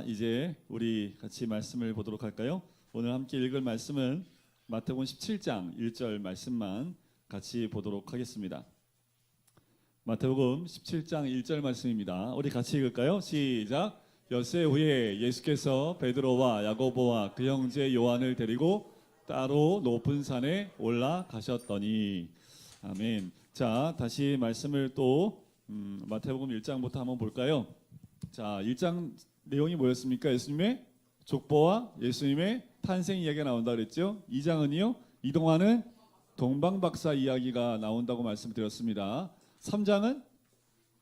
자, 이제 우리 같이 말씀을 보도록 할까요? 오늘 함께 읽을 말씀은 마태복음 17장 1절 말씀만 같이 보도록 하겠습니다. 마태복음 17장 1절 말씀입니다. 우리 같이 읽을까요? 시작. 엿새 후에 예수께서 베드로와 야고보와 그 형제 요한을 데리고 따로 높은 산에 올라가셨더니. 아멘. 자, 다시 말씀을 또 마태복음 1장부터 한번 볼까요? 자, 1장 내용이 뭐였습니까? 예수님의 족보와 예수님의 탄생 이야기가 나온다 그랬죠. 2장은요, 이동하는 동방박사 이야기가 나온다고 말씀드렸습니다. 3장은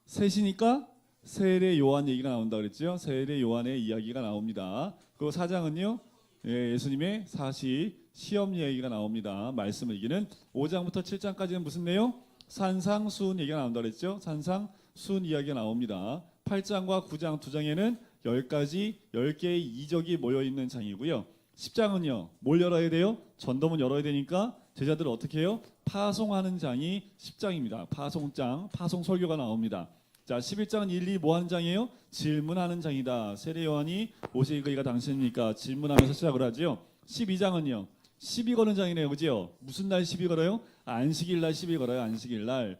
셋이니까 세례 요한 얘기가 나온다 그랬죠. 세례 요한의 이야기가 나옵니다. 그리고 4장은요, 예수님의 사시 시험 얘기가 나옵니다. 말씀을 이기는 5장부터 7장까지는 무슨 내용? 산상수훈 얘기가 나온다 그랬죠. 산상수훈 이야기가 나옵니다. 8장과 9장 두 장에는 10개의 이적이 모여있는 장이고요. 10장은요, 뭘 열어야 돼요? 전도문 열어야 되니까 제자들을 어떻게 해요? 파송하는 장이 10장입니다. 파송장, 파송 설교가 나옵니다. 자, 11장은 1, 2 뭐 하는 장이에요? 질문하는 장이다. 세례 요한이 오실 그이가 당신입니까? 질문하면서 시작을 하죠. 12장은요, 시비 거는 장이네요. 그죠? 무슨 날 시비 걸어요? 안식일 날 시비 걸어요. 안식일 날.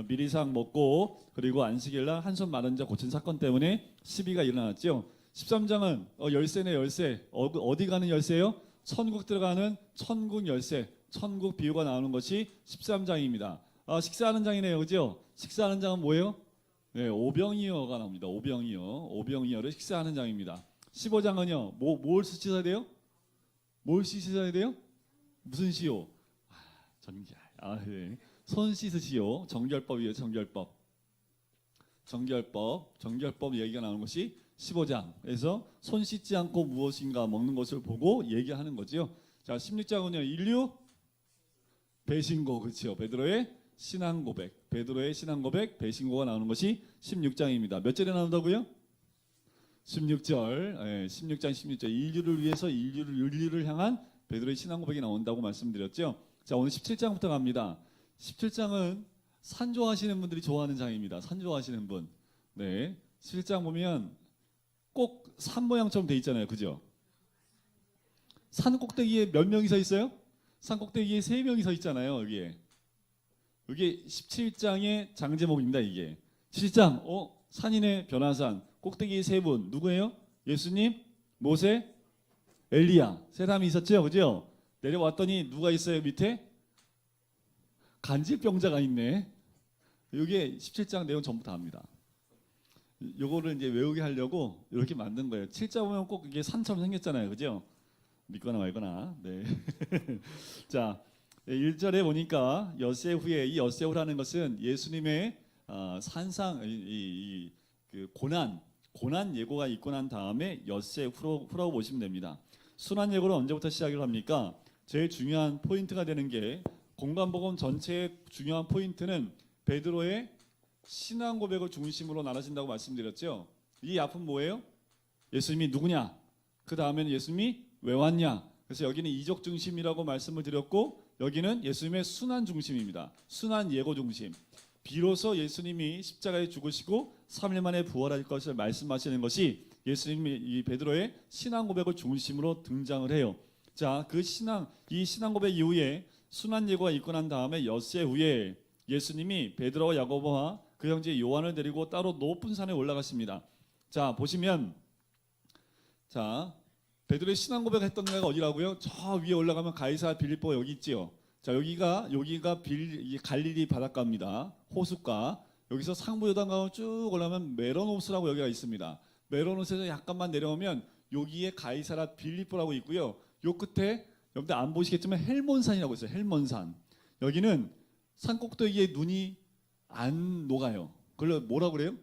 미리상 먹고 그리고 안식일 날 한 손 마른 자 고친 사건 때문에 시비가 일어났죠. 13장은 열쇠네, 열쇠. 어디 가는 열쇠요? 천국 들어가는 천국 열쇠. 천국 비유가 나오는 것이 13장입니다. 식사하는 장이네요. 그죠? 식사하는 장은 뭐예요? 네, 오병이어가 나옵니다. 오병이어를 식사하는 장입니다. 15장은요, 뭘 씻어야 돼요? 뭘 씻어야 돼요? 무슨 시오? 정결. 네. 손 씻으시오. 정결법이에요. 정결법 얘기가 나오는 것이 15장에서 손 씻지 않고 무엇인가 먹는 것을 보고 얘기하는 거죠. 자, 16장은요, 인류 배신고. 그렇죠. 베드로의 신앙 고백, 배신고가 나오는 것이 16장입니다. 몇 절에 나온다고요? 16절. 네, 16장 인류를 위해서 인류를 향한 베드로의 신앙 고백이 나온다고 말씀드렸죠. 자, 오늘 17장부터 갑니다. 17장은 산 좋아하시는 분들이 좋아하는 장입니다. 산 좋아하시는 분. 네. 17장 보면 꼭 산 모양처럼 돼 있잖아요. 그죠? 산 꼭대기에 몇 명이 서 있어요? 산 꼭대기에 3명이 서 있잖아요. 여기에. 이게 17장의 장제목입니다. 이게. 17장. 산이네 변화산. 꼭대기에 3분. 누구예요? 예수님, 모세, 엘리야. 3사람이 있었죠. 그죠? 내려왔더니 누가 있어요? 밑에? 간질병자가 있네. 이게 17장 내용 전부 다 합니다. 요거를 이제 외우게 하려고 이렇게 만든 거예요. 7장 보면 꼭 이게 산처럼 생겼잖아요. 그죠? 믿거나 말거나. 네. 자, 1절에 보니까 엿새 후에, 이 엿새 후라는 것은 예수님의 산상, 그 고난 예고가 있고 난 다음에 엿새 후라고 보시면 됩니다. 순환 예고를 언제부터 시작을 합니까? 제일 중요한 포인트가 되는 게, 공간복음 전체의 중요한 포인트는 베드로의 신앙 고백을 중심으로 나눠진다고 말씀드렸죠. 이 앞은 뭐예요? 예수님이 누구냐? 그 다음에는 예수님이 왜 왔냐? 그래서 여기는 이적 중심이라고 말씀을 드렸고, 여기는 예수님의 순환 중심입니다. 순환 예고 중심. 비로소 예수님이 십자가에 죽으시고 3일 만에 부활할 것을 말씀하시는 것이 예수님이 이 베드로의 신앙 고백을 중심으로 등장을 해요. 자, 이 신앙 고백 이후에 순환 예고가 있고 난 다음에 엿새 후에 예수님이 베드로와 야고보와 그 형제 요한을 데리고 따로 높은 산에 올라갔습니다. 자, 보시면, 자, 베드로의 신앙 고백을 했던 데가 어디라고요? 저 위에 올라가면 가이사 빌립보가 여기 있지요. 자, 여기가 갈릴리 바닷가입니다. 호숫가. 여기서 상부 요단강을 쭉 올라가면 메로노스라고 여기가 있습니다. 메로노스에서 약간만 내려오면 여기에 가이사라 빌립보라고 있고요. 요 끝에 여러분들 안 보시겠지만 헬몬산이라고 있어요. 헬몬산. 여기는 산 꼭대기에 눈이 안 녹아요. 그걸 뭐라고 그래요?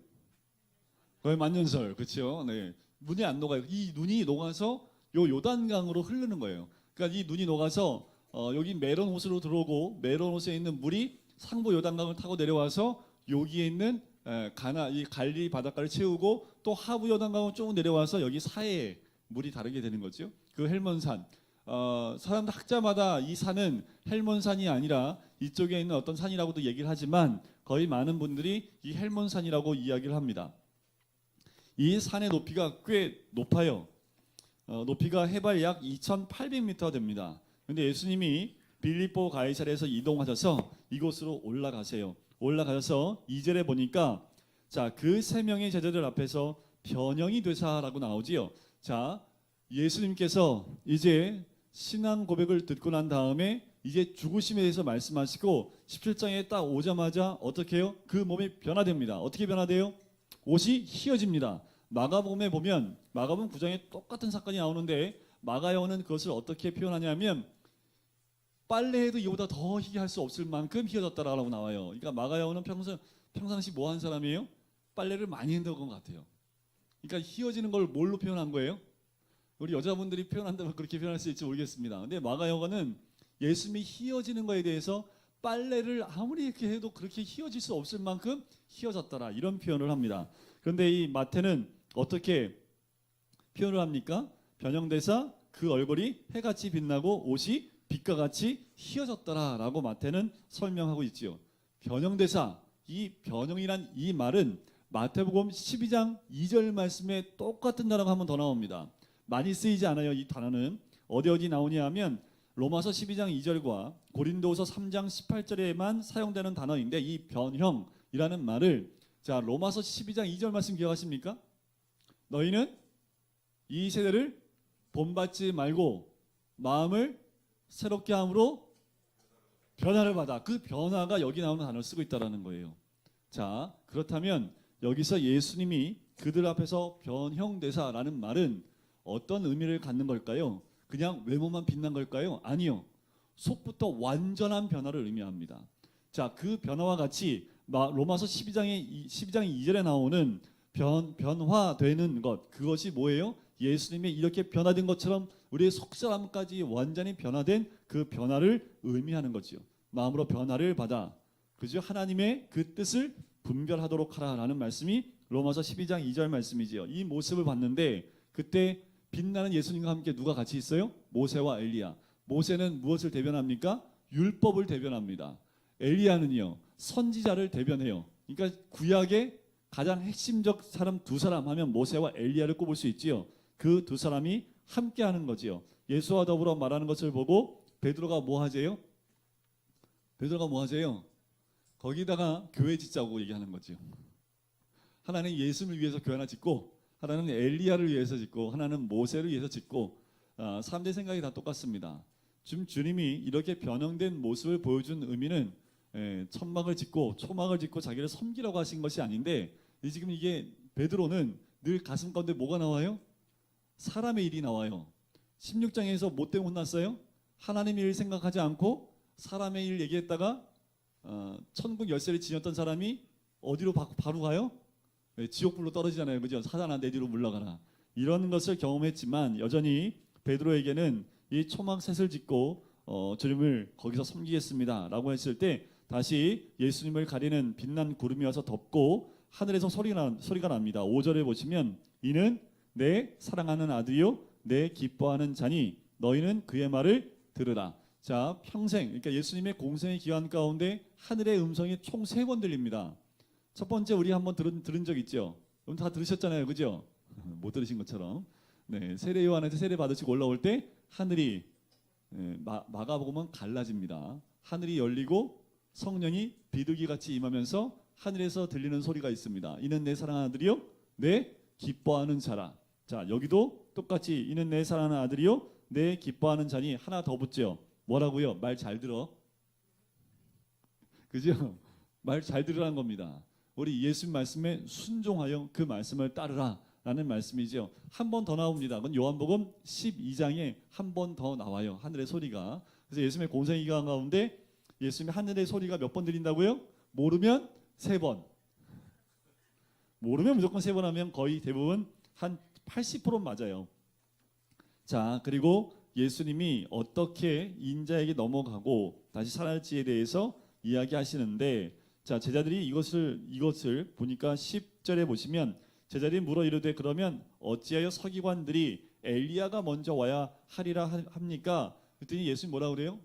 거의 만년설. 그렇죠? 네. 눈이 안 녹아요. 이 눈이 녹아서 요단강으로 흐르는 거예요. 그러니까 이 눈이 녹아서 여기 메로노스로 들어오고, 메로노스에 있는 물이 상부 요단강을 타고 내려와서 여기에 있는 이 갈릴리 바닷가를 채우고, 또 하부 요단강을 쭉 내려와서 여기 사이에 물이 다르게 되는 거죠. 그 헬몬산. 사람들 학자마다 이 산은 헬몬산이 아니라 이쪽에 있는 어떤 산이라고도 얘기를 하지만, 거의 많은 분들이 이 헬몬산이라고 이야기를 합니다. 이 산의 높이가 꽤 높아요. 높이가 해발 약 2,800m 됩니다. 그런데 예수님이 빌립보 가이사랴에서 이동하셔서 이곳으로 올라가세요. 올라가셔서 2절에 보니까 자, 그 세 명의 제자들 앞에서 변형이 되사라고 나오지요. 자, 예수님께서 이제 신앙 고백을 듣고 난 다음에 이제 죽으심에 대해서 말씀하시고 17장에 딱 오자마자 어떻게 해요? 그 몸이 변화됩니다. 어떻게 변화돼요? 옷이 희어집니다. 마가복음에 보면 마가복음 9장에 똑같은 사건이 나오는데 마가요한은 그것을 어떻게 표현하냐면 빨래해도 이보다 더 희게 할 수 없을 만큼 희어졌다라고 나와요. 그러니까 마가요한은 평상시 뭐 한 사람이에요? 빨래를 많이 했던 것 같아요. 그러니까 희어지는 걸 뭘로 표현한 거예요? 우리 여자분들이 표현한다면 그렇게 표현할 수 있을지 모르겠습니다. 근데 마가요한은 예수님이 희어지는 거에 대해서 빨래를 아무리 이렇게 해도 그렇게 희어질 수 없을 만큼 희어졌더라 이런 표현을 합니다. 그런데 이 마태는 어떻게 표현을 합니까? 변형되사 그 얼굴이 해같이 빛나고 옷이 빛과 같이 희어졌더라라고 마태는 설명하고 있지요. 변형되사, 이 변형이란 이 말은 마태복음 12장 2절 말씀에 똑같은 단어가 한 번 더 나옵니다. 많이 쓰이지 않아요. 이 단어는 어디 나오냐 하면 로마서 12장 2절과 고린도서 3장 18절에만 사용되는 단어인데 이 변형이라는 말을 자 로마서 12장 2절 말씀 기억하십니까? 너희는 이 세대를 본받지 말고 마음을 새롭게 함으로 변화를 받아. 그 변화가 여기 나오는 단어를 쓰고 있다는 거예요. 자 그렇다면 여기서 예수님이 그들 앞에서 변형되사라는 말은 어떤 의미를 갖는 걸까요? 그냥 외모만 빛난 걸까요? 아니요. 속부터 완전한 변화를 의미합니다. 자, 그 변화와 같이 로마서 12장 2절에 나오는 변화되는 것, 그것이 뭐예요? 예수님이 이렇게 변화된 것처럼 우리의 속사람까지 완전히 변화된 그 변화를 의미하는 거지요. 마음으로 변화를 받아 그죠? 하나님의 그 뜻을 분별하도록 하라라는 말씀이 로마서 12장 2절 말씀이지요. 이 모습을 봤는데 그때 빛나는 예수님과 함께 누가 같이 있어요? 모세와 엘리야. 모세는 무엇을 대변합니까? 율법을 대변합니다. 엘리야는요 선지자를 대변해요. 그러니까 구약의 가장 핵심적 사람 두 사람 하면 모세와 엘리야를 꼽을 수 있지요. 그 두 사람이 함께하는 거지요. 예수와 더불어 말하는 것을 보고 베드로가 뭐 하재요? 베드로가 뭐 하재요? 거기다가 교회 짓자고 얘기하는 거지요. 하나는 예수님을 위해서 교회 하나 짓고 하나는 엘리야를 위해서 짓고 하나는 모세를 위해서 짓고 사람들의 생각이 다 똑같습니다. 지금 주님이 이렇게 변형된 모습을 보여준 의미는 천막을 짓고 초막을 짓고 자기를 섬기라고 하신 것이 아닌데 지금 이게 베드로는 늘 가슴 가운데 뭐가 나와요? 사람의 일이 나와요. 16장에서 뭐 때문에 혼났어요? 하나님의 일 생각하지 않고 사람의 일 얘기했다가 천국 열쇠를 지녔던 사람이 어디로 바로 가요? 지옥불로 떨어지잖아요. 그죠? 사단아 내 뒤로 물러가라. 이런 것을 경험했지만 여전히 베드로에게는 이 초막셋을 짓고 주님을 거기서 섬기겠습니다 라고 했을 때 다시 예수님을 가리는 빛난 구름이 와서 덮고 하늘에서 소리가 납니다. 5절에 보시면 이는 내 사랑하는 아들이요 내 기뻐하는 자니 너희는 그의 말을 들으라. 자 평생 그러니까 예수님의 공생의 기간 가운데 하늘의 음성이 총 3번 들립니다. 첫 번째 우리 한번 들은 적 있죠? 그럼 다 들으셨잖아요. 그죠? 못 들으신 것처럼. 네, 세례 요한한테 세례 받으시고 올라올 때 하늘이 마가복음은 갈라집니다. 하늘이 열리고 성령이 비둘기같이 임하면서 하늘에서 들리는 소리가 있습니다. 이는 내 사랑하는 아들이요 내 기뻐하는 자라. 자 여기도 똑같이 이는 내 사랑하는 아들이요 내 기뻐하는 자니 하나 더 붙죠. 뭐라고요? 말 잘 들어. 그죠? 말 잘 들으라는 겁니다. 우리 예수님 말씀에 순종하여 그 말씀을 따르라 라는 말씀이죠. 한 번 더 나옵니다. 그건 요한복음 12장에 한 번 더 나와요. 하늘의 소리가. 그래서 예수님의 공생의 기간 가운데 예수님의 하늘의 소리가 몇 번 들린다고요? 모르면 3번. 모르면 무조건 3번 하면 거의 대부분 한 80%는 맞아요. 자 그리고 예수님이 어떻게 인자에게 넘어가고 다시 살아날지에 대해서 이야기하시는데 자 제자들이 이것을 보니까 10절에 보시면 제자들이 물어 이르되 그러면 어찌하여 서기관들이 엘리야가 먼저 와야 하리라 합니까? 그랬더니 예수님 뭐라 그래요?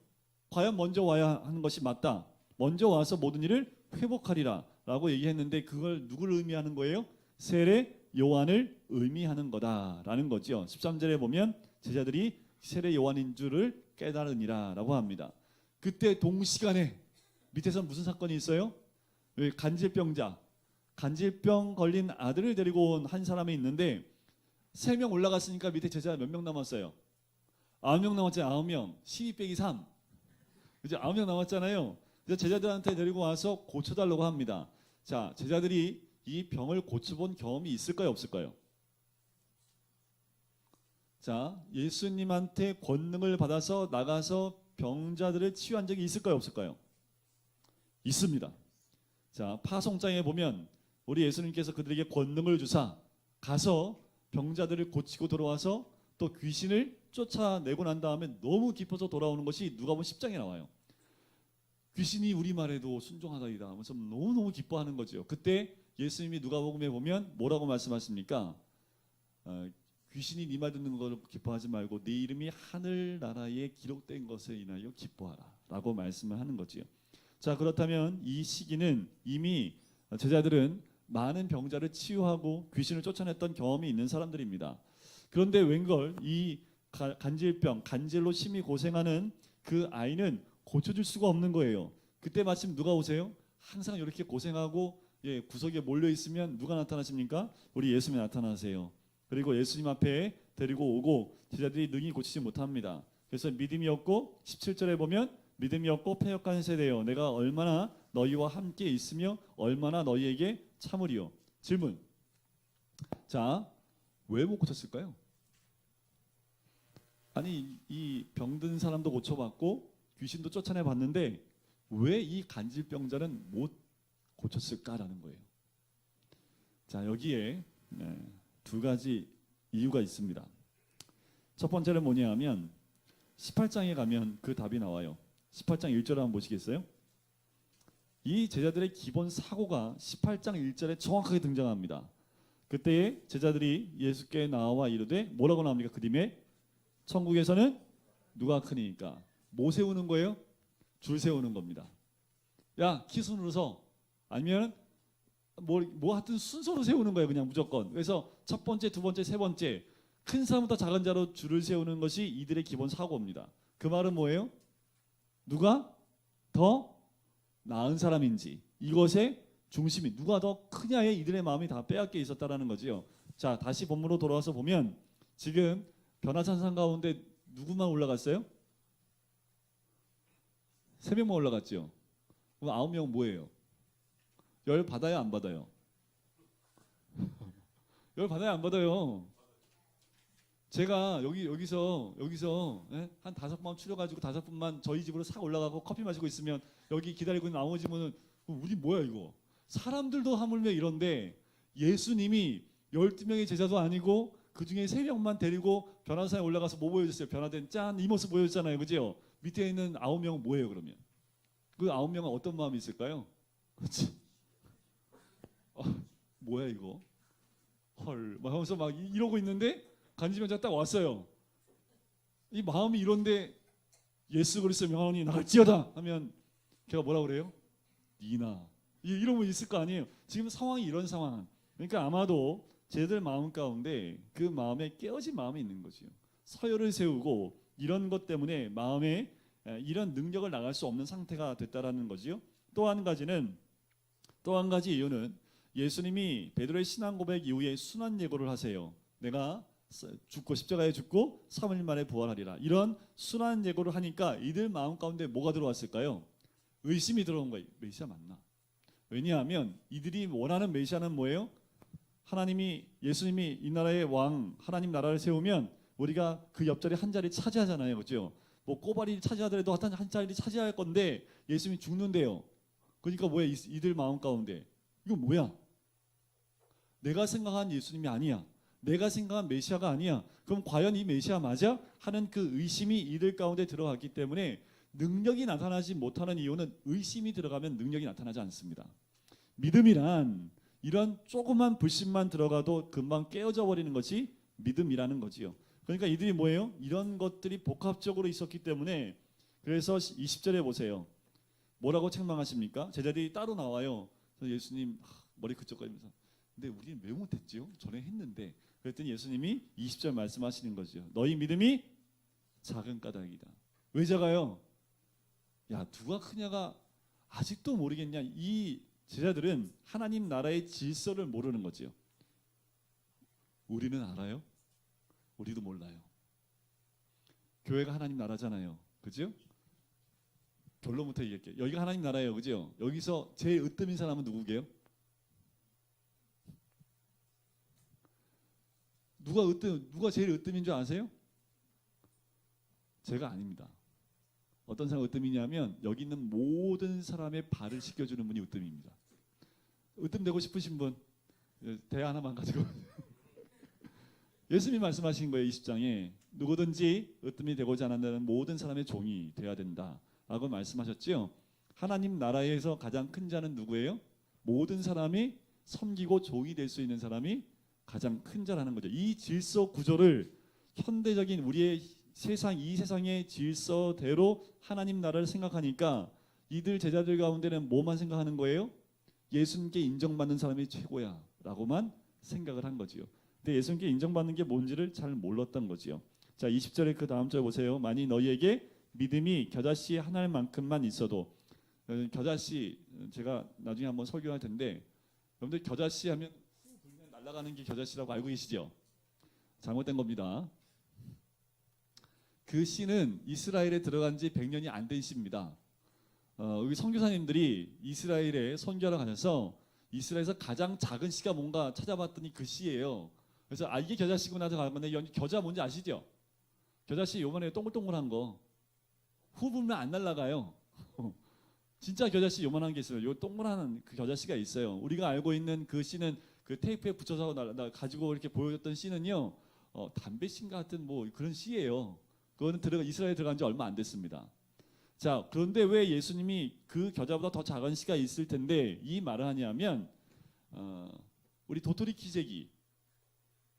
과연 먼저 와야 하는 것이 맞다. 먼저 와서 모든 일을 회복하리라 라고 얘기했는데 그걸 누구를 의미하는 거예요? 세례 요한을 의미하는 거다라는 거죠. 13절에 보면 제자들이 세례 요한인 줄을 깨달으니라라고 합니다. 그때 동시간에 밑에서 무슨 사건이 있어요? 간질병자, 간질병 걸린 아들을 데리고 온 한 사람이 있는데 3명 올라갔으니까 밑에 제자 몇 명 남았어요? 9명 남았잖아요. 9명. 12 빼기 3. 이제 9명 남았잖아요. 그래서 제자들한테 데리고 와서 고쳐달라고 합니다. 자, 제자들이 이 병을 고쳐본 경험이 있을까요? 없을까요? 자, 예수님한테 권능을 받아서 나가서 병자들을 치유한 적이 있을까요? 없을까요? 있습니다. 자, 파송장에 보면 우리 예수님께서 그들에게 권능을 주사 가서 병자들을 고치고 돌아와서 또 귀신을 쫓아내고 난 다음에 너무 기뻐서 돌아오는 것이 누가복음 10장에 나와요. 귀신이 우리 말에도 순종하다이다 하면서 너무너무 기뻐하는 거죠. 그때 예수님이 누가복음에 보면 뭐라고 말씀하십니까? 귀신이 네 말 듣는 걸 기뻐하지 말고 네 이름이 하늘나라에 기록된 것에 인하여 기뻐하라 라고 말씀을 하는 거지요. 자, 그렇다면 이 시기는 이미 제자들은 많은 병자를 치유하고 귀신을 쫓아냈던 경험이 있는 사람들입니다. 그런데 웬걸 이 간질병, 간질로 심히 고생하는 그 아이는 고쳐줄 수가 없는 거예요. 그때 마침 누가 오세요? 항상 이렇게 고생하고 구석에 몰려 있으면 누가 나타나십니까? 우리 예수님이 나타나세요. 그리고 예수님 앞에 데리고 오고 제자들이 능히 고치지 못합니다. 그래서 믿음이 없고 17절에 보면 믿음이 없고 패역한 세대여 내가 얼마나 너희와 함께 있으며 얼마나 너희에게 참으리요. 질문. 자, 왜 못 고쳤을까요? 아니 이 병든 사람도 고쳐봤고 귀신도 쫓아내봤는데 왜 이 간질병자는 못 고쳤을까라는 거예요. 자, 여기에 두 가지 이유가 있습니다. 첫 번째는 뭐냐면 18장에 가면 그 답이 나와요. 18장 1절을 한번 보시겠어요? 이 제자들의 기본 사고가 18장 1절에 정확하게 등장합니다. 그때 제자들이 예수께 나와 이르되 뭐라고 나옵니까? 그 뒤에 천국에서는 누가 크니까 뭐 세우는 거예요? 줄 세우는 겁니다. 야, 키순으로 서. 아니면 뭐 하여튼 순서로 세우는 거예요. 그냥 무조건. 그래서 첫 번째, 두 번째, 세 번째 큰 사람부터 작은 자로 줄을 세우는 것이 이들의 기본 사고입니다. 그 말은 뭐예요? 누가 더 나은 사람인지 이것의 중심이 누가 더 크냐에 이들의 마음이 다 빼앗겨 있었다라는 거지요. 자, 다시 본문으로 돌아와서 보면 지금 변화산상 가운데 누구만 올라갔어요? 3명만 올라갔죠. 그럼 9명 뭐예요? 열 받아요, 안 받아요? 열 받아요, 안 받아요? 제가 여기서 한 5번 추려가지고 5분만 저희 집으로 싹 올라가고 커피 마시고 있으면 여기 기다리고 있는 나머지 분은 우리 뭐야 이거? 사람들도 하물며 이런데 예수님이 12명의 제자도 아니고 그 중에 3명만 데리고 변화산에 올라가서 뭐 보여줬어요? 변화된 짠 이 모습 보여줬잖아요, 그죠? 밑에 있는 9명은 뭐예요, 그러면? 그 9명은 어떤 마음이 있을까요? 그렇지? 뭐야 이거? 헐, 막 하면서 막 이러고 있는데 간질병자가 딱 왔어요. 이 마음이 이런데 예수 그리스도 명하노니 나갈지어다 하면 걔가 뭐라 그래요? 니나 이런 분 있을 거 아니에요. 지금 상황이 이런 상황. 그러니까 아마도 쟤들 마음 가운데 그 마음에 깨어진 마음이 있는 거죠. 서열을 세우고 이런 것 때문에 마음에 이런 능력을 나갈 수 없는 상태가 됐다라는 거지요. 또 한 가지 이유는 예수님이 베드로의 신앙 고백 이후에 순환 예고를 하세요. 내가 죽고 십자가에 죽고 3일 만에 부활하리라. 이런 순환 예고를 하니까 이들 마음 가운데 뭐가 들어왔을까요? 의심이 들어온 거예요. 메시아 맞나? 왜냐하면 이들이 원하는 메시아는 뭐예요? 예수님이 이 나라의 왕 하나님 나라를 세우면 우리가 그 옆자리 한 자리 차지하잖아요, 그렇죠? 뭐 꼬발이 차지하더라도 한 자리 차지할 건데 예수님이 죽는데요. 그러니까 뭐야 이들 마음 가운데 이거 뭐야? 내가 생각한 예수님이 아니야. 내가 생각한 메시아가 아니야. 그럼 과연 이 메시아 맞아? 하는 그 의심이 이들 가운데 들어갔기 때문에 능력이 나타나지 못하는 이유는 의심이 들어가면 능력이 나타나지 않습니다. 믿음이란 이런 조그만 불신만 들어가도 금방 깨어져 버리는 것이 믿음이라는 거지요. 그러니까 이들이 뭐예요? 이런 것들이 복합적으로 있었기 때문에 그래서 20절에 보세요. 뭐라고 책망하십니까? 제자들이 따로 나와요. 그래서 예수님 머리 그쪽거리면서 근데 우리는 왜 못했지요? 전에 했는데. 그랬더니 예수님이 20절 말씀하시는 거죠. 너희 믿음이 작은 까닭이다. 왜 작아요? 야, 누가 크냐가 아직도 모르겠냐. 이 제자들은 하나님 나라의 질서를 모르는 거지요. 우리는 알아요? 우리도 몰라요. 교회가 하나님 나라잖아요. 그죠? 결론부터 얘기할게요. 여기가 하나님 나라예요. 그죠? 여기서 제일 으뜸인 사람은 누구게요? 누가 제일 으뜸인 줄 아세요? 제가 아닙니다. 어떤 사람이 으뜸이냐면 여기 있는 모든 사람의 발을 씻겨주는 분이 으뜸입니다. 으뜸 되고 싶으신 분 대화 하나만 가지고 예수님이 말씀하신 거예요. 20장에 누구든지 으뜸이 되고자 하는 모든 사람의 종이 되어야 된다라고 말씀하셨죠. 하나님 나라에서 가장 큰 자는 누구예요? 모든 사람이 섬기고 종이 될 수 있는 사람이 가장 큰 자라는 거죠. 이 질서 구조를 현대적인 우리의 이 세상의 질서대로 하나님 나라를 생각하니까 이들 제자들 가운데는 뭐만 생각하는 거예요? 예수님께 인정받는 사람이 최고야 라고만 생각을 한 거지요. 근데 예수님께 인정받는 게 뭔지를 잘 몰랐던 거지요. 자, 20절에 그 다음 절 보세요. 만일 너희에게 믿음이 겨자씨 하나만큼만 있어도, 겨자씨 제가 나중에 한번 설교할 텐데, 여러분들 겨자씨 하면 불면 날아가는 게 겨자씨라고 알고 계시죠? 잘못된 겁니다. 그 씨는 이스라엘에 들어간 지 100년이 안 된 씨입니다. 여기 선교사님들이 이스라엘에 선교하러 가셔서 이스라엘에서 가장 작은 씨가 뭔가 찾아봤더니 그 씨예요. 그래서 이게 겨자씨구나 해서 간 건데, 겨자 뭔지 아시죠? 겨자씨 요번에 동글동글한 거 후 불면 안 날아가요. 진짜 겨자씨 요만한 게 있어요. 요 동그란 그 겨자씨가 있어요. 우리가 알고 있는 그 씨는 그 테이프에 붙여서 가지고 이렇게 보여줬던 씨는요, 담배씨 같은 뭐 그런 씨예요. 그거는 이스라엘에 들어간 지 얼마 안 됐습니다. 자, 그런데 왜 예수님이 그 겨자보다 더 작은 씨가 있을 텐데 이 말을 하냐면, 우리 도토리 키재기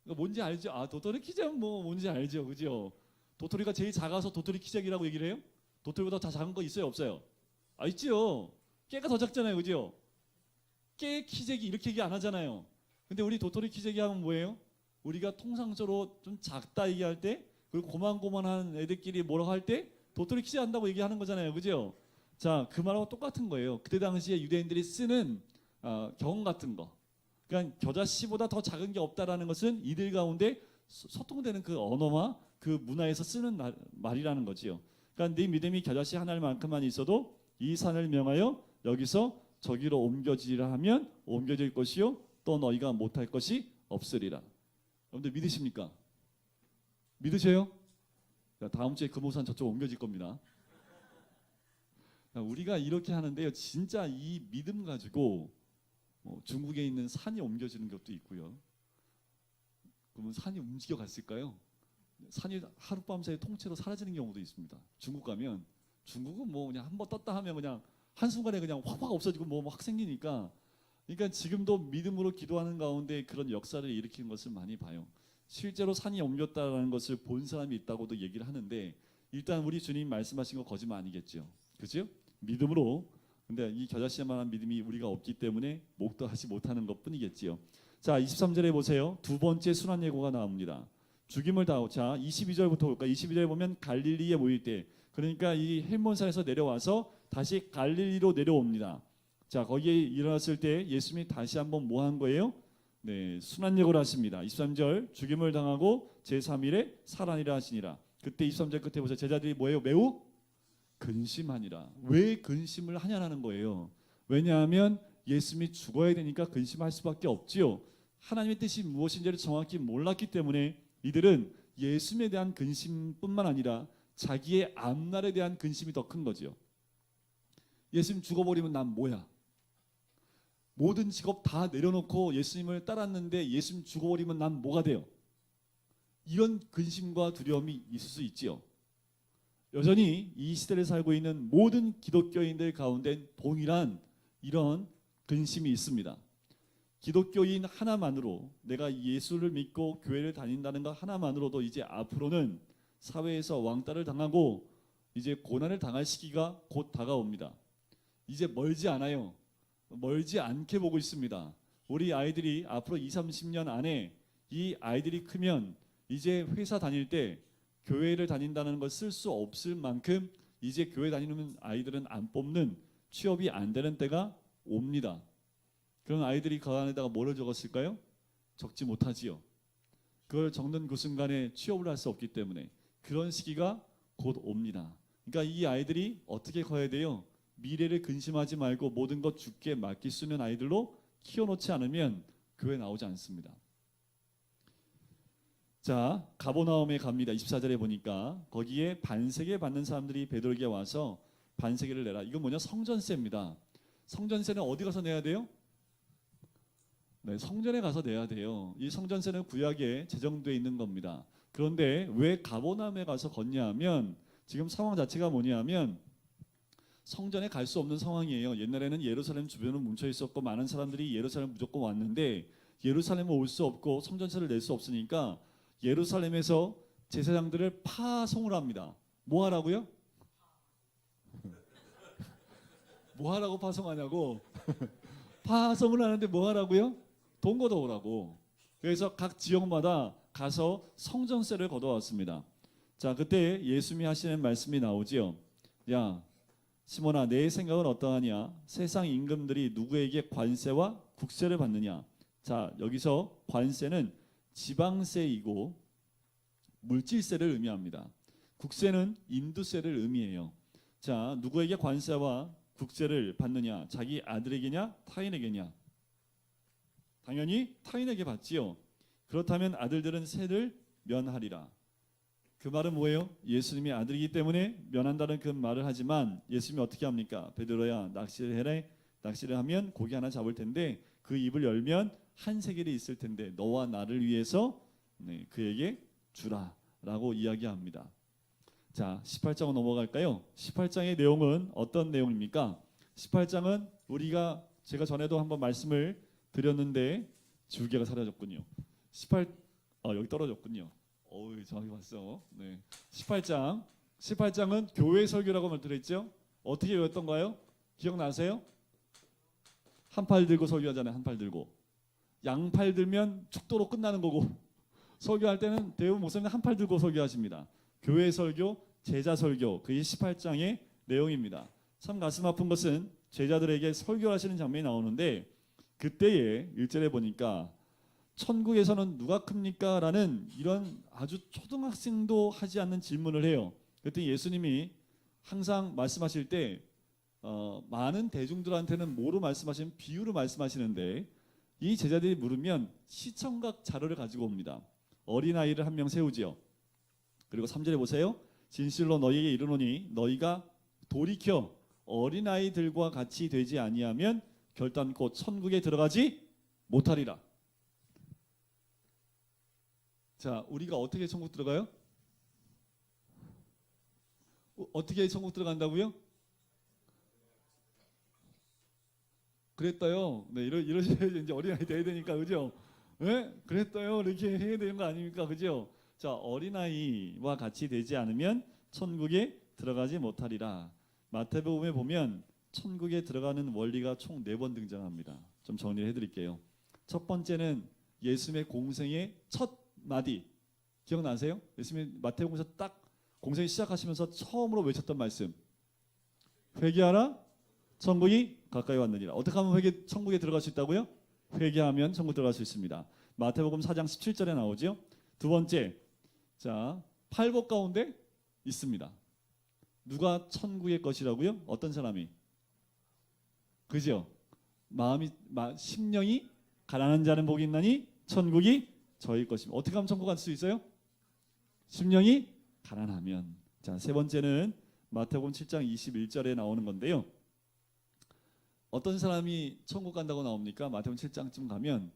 뭔지 알죠? 도토리 키재는 뭐 뭔지 알죠, 그죠? 도토리가 제일 작아서 도토리 키재기라고 얘기를 해요? 도토리보다 더 작은 거 있어요, 없어요? 있죠. 깨가 더 작잖아요, 그죠? 깨 키재기 이렇게 얘기 안 하잖아요. 근데 우리 도토리 키재기 하면 뭐예요? 우리가 통상적으로 좀 작다 얘기할 때, 그리고 고만고만한 애들끼리 뭐라고 할 때 도토리 키재 한다고 얘기하는 거잖아요, 그죠? 자, 그 말하고 똑같은 거예요. 그때 당시에 유대인들이 쓰는 경 같은 거, 그러니까 겨자씨보다 더 작은 게 없다라는 것은 이들 가운데 소통되는 그 언어와 그 문화에서 쓰는 말이라는 거지요. 그러니까 네 믿음이 겨자씨 하나만큼만 있어도 이 산을 명하여 여기서 저기로 옮겨지라 하면 옮겨질 것이요 또 너희가 못할 것이 없으리라. 여러분들 믿으십니까? 믿으세요? 다음 주에 금오산 저쪽 옮겨질 겁니다. 우리가 이렇게 하는데요, 진짜 이 믿음 가지고 중국에 있는 산이 옮겨지는 것도 있고요. 그러면 산이 움직여 갔을까요? 산이 하룻밤 사이에 통째로 사라지는 경우도 있습니다. 중국 가면, 중국은 뭐 그냥 한번 떴다 하면 그냥 한순간에 그냥 확 없어지고 뭐 확 생기니까, 그러니까 지금도 믿음으로 기도하는 가운데 그런 역사를 일으키는 것을 많이 봐요. 실제로 산이 옮겼다라는 것을 본 사람이 있다고도 얘기를 하는데, 일단 우리 주님 말씀하신 거 거짓말 아니겠죠, 그죠? 믿음으로. 근데 이 겨자씨만한 믿음이 우리가 없기 때문에 목도하지 못하는 것뿐이겠지요. 자, 23절에 보세요. 두 번째 순환 예고가 나옵니다. 죽임을 당하고, 자 22절부터 볼까? 22절에 보면 갈릴리에 모일 때, 그러니까 이 헬몬산에서 내려와서 다시 갈릴리로 내려옵니다. 자, 거기에 일어났을 때 예수님이 다시 한번 뭐 한 거예요? 네, 순환 예고를 하십니다. 23절, 죽임을 당하고 제3일에 살아니라 하시니라. 그때 23절 끝에 보세요. 제자들이 뭐예요? 매우 근심하니라. 왜 근심을 하냐라는 거예요. 왜냐하면 예수님이 죽어야 되니까 근심할 수밖에 없지요. 하나님의 뜻이 무엇인지를 정확히 몰랐기 때문에 이들은 예수님에 대한 근심뿐만 아니라 자기의 앞날에 대한 근심이 더 큰 거죠. 예수님 죽어버리면 난 뭐야? 모든 직업 다 내려놓고 예수님을 따랐는데 예수님 죽어버리면 난 뭐가 돼요? 이런 근심과 두려움이 있을 수 있지요. 여전히 이 시대를 살고 있는 모든 기독교인들 가운데 동일한 이런 근심이 있습니다. 기독교인 하나만으로, 내가 예수를 믿고 교회를 다닌다는 것 하나만으로도 이제 앞으로는 사회에서 왕따를 당하고 이제 고난을 당할 시기가 곧 다가옵니다. 이제 멀지 않아요. 멀지 않게 보고 있습니다. 우리 아이들이 앞으로 20, 30년 안에 이 아이들이 크면 이제 회사 다닐 때 교회를 다닌다는 걸 쓸 수 없을 만큼 이제 교회 다니는 아이들은 안 뽑는, 취업이 안 되는 때가 옵니다. 그런 아이들이 그 안에다가 뭐를 적었을까요? 적지 못하지요. 그걸 적는 그 순간에 취업을 할 수 없기 때문에 그런 시기가 곧 옵니다. 그러니까 이 아이들이 어떻게 커야 돼요? 미래를 근심하지 말고 모든 것 주께 맡길 수 있는 아이들로 키워놓지 않으면 교회 나오지 않습니다. 자, 가버나움에 갑니다. 24절에 보니까 거기에 반세계 받는 사람들이 베드로에게 와서 반세계를 내라. 이건 뭐냐? 성전세입니다. 성전세는 어디 가서 내야 돼요? 네, 성전에 가서 내야 돼요. 이 성전세는 구약에 제정되어 있는 겁니다. 그런데 왜 가버나움에 가서 걷냐 하면 지금 상황 자체가 뭐냐면 성전에 갈 수 없는 상황이에요. 옛날에는 예루살렘 주변은 뭉쳐 있었고 많은 사람들이 예루살렘 무조건 왔는데 예루살렘에 올 수 없고 성전세를 낼 수 없으니까 예루살렘에서 제사장들을 파송을 합니다. 뭐 하라고요? 뭐 하라고 파송하냐고. 파송을 하는데 뭐 하라고요? 돈 걷어오라고. 그래서 각 지역마다 가서 성전세를 걷어왔습니다. 자, 그때 예수님이 하시는 말씀이 나오지요. 야, 시몬아, 내 생각은 어떠하냐? 세상 임금들이 누구에게 관세와 국세를 받느냐? 자, 여기서 관세는 지방세이고 물질세를 의미합니다. 국세는 인두세를 의미해요. 자, 누구에게 관세와 국세를 받느냐? 자기 아들에게냐? 타인에게냐? 당연히 타인에게 받지요. 그렇다면 아들들은 세를 면하리라. 그 말은 뭐예요? 예수님이 아들이기 때문에 면한다는 그 말을 하지만 예수님이 어떻게 합니까? 베드로야, 낚시를 해래. 낚시를 하면 고기 하나 잡을 텐데 그 입을 열면 한 세겔이 있을 텐데 너와 나를 위해서 그에게 주라라고 이야기합니다. 자, 18장으로 넘어갈까요? 18장의 내용은 어떤 내용입니까? 18장은 제가 전에도 한번 말씀을 드렸는데 줄기가 사라졌군요. 여기 떨어졌군요. 정확히 봤어. 네. 18장은 교회 설교라고 말들었죠. 어떻게 외웠던가요? 기억나세요? 한 팔 들고 설교하잖아요. 한 팔 들고. 양팔 들면 축도로 끝나는 거고 설교할 때는 대부분 목사님 한 팔 들고 설교하십니다. 교회 설교, 제자 설교, 그게 18장의 내용입니다. 참 가슴 아픈 것은 제자들에게 설교하시는 장면이 나오는데 그때에 1절에 보니까 천국에서는 누가 큽니까? 라는 이런 아주 초등학생도 하지 않는 질문을 해요. 그때 예수님이 항상 말씀하실 때 많은 대중들한테는 뭐로 말씀하시는 비유로 말씀하시는데 이 제자들이 물으면 시청각 자료를 가지고 옵니다. 어린아이를 한 명 세우지요. 그리고 3절에 보세요. 진실로 너희에게 이르노니 너희가 돌이켜 어린아이들과 같이 되지 아니하면 결단코 천국에 들어가지 못하리라. 자, 우리가 어떻게 천국 들어가요? 어떻게 천국 들어간다고요? 그랬다요. 네, 이러셔야지 이제 어린아이 돼야 되니까, 그죠? 네? 그랬다요. 이렇게 해야 되는 거 아닙니까? 그죠? 자, 어린아이와 같이 되지 않으면 천국에 들어가지 못하리라. 마태복음에 보면 천국에 들어가는 원리가 총 4번 등장합니다. 좀 정리해 드릴게요. 첫 번째는 예수님의 공생의 첫 마디 기억나세요? 예수님이 마태복음에서 딱 공생이 시작하시면서 처음으로 외쳤던 말씀, 회개하라 천국이 가까이 왔느니라. 어떻게 하면 천국에 들어갈 수 있다고요? 회개하면 천국 들어갈 수 있습니다. 마태복음 4장 17절에 나오죠. 두 번째, 자, 팔복 가운데 있습니다. 누가 천국의 것이라고요? 어떤 사람이? 그죠? 심령이 가난한 자는 복이 있나니 천국이 저희 것입니다. 어떻게 하면 천국 갈 수 있어요? 심령이 가난하면. 자, 세 번째는 마태복음 7장 21절에 나오는 건데요. 어떤 사람이 천국 간다고 나옵니까? 마태복음 7장쯤 가면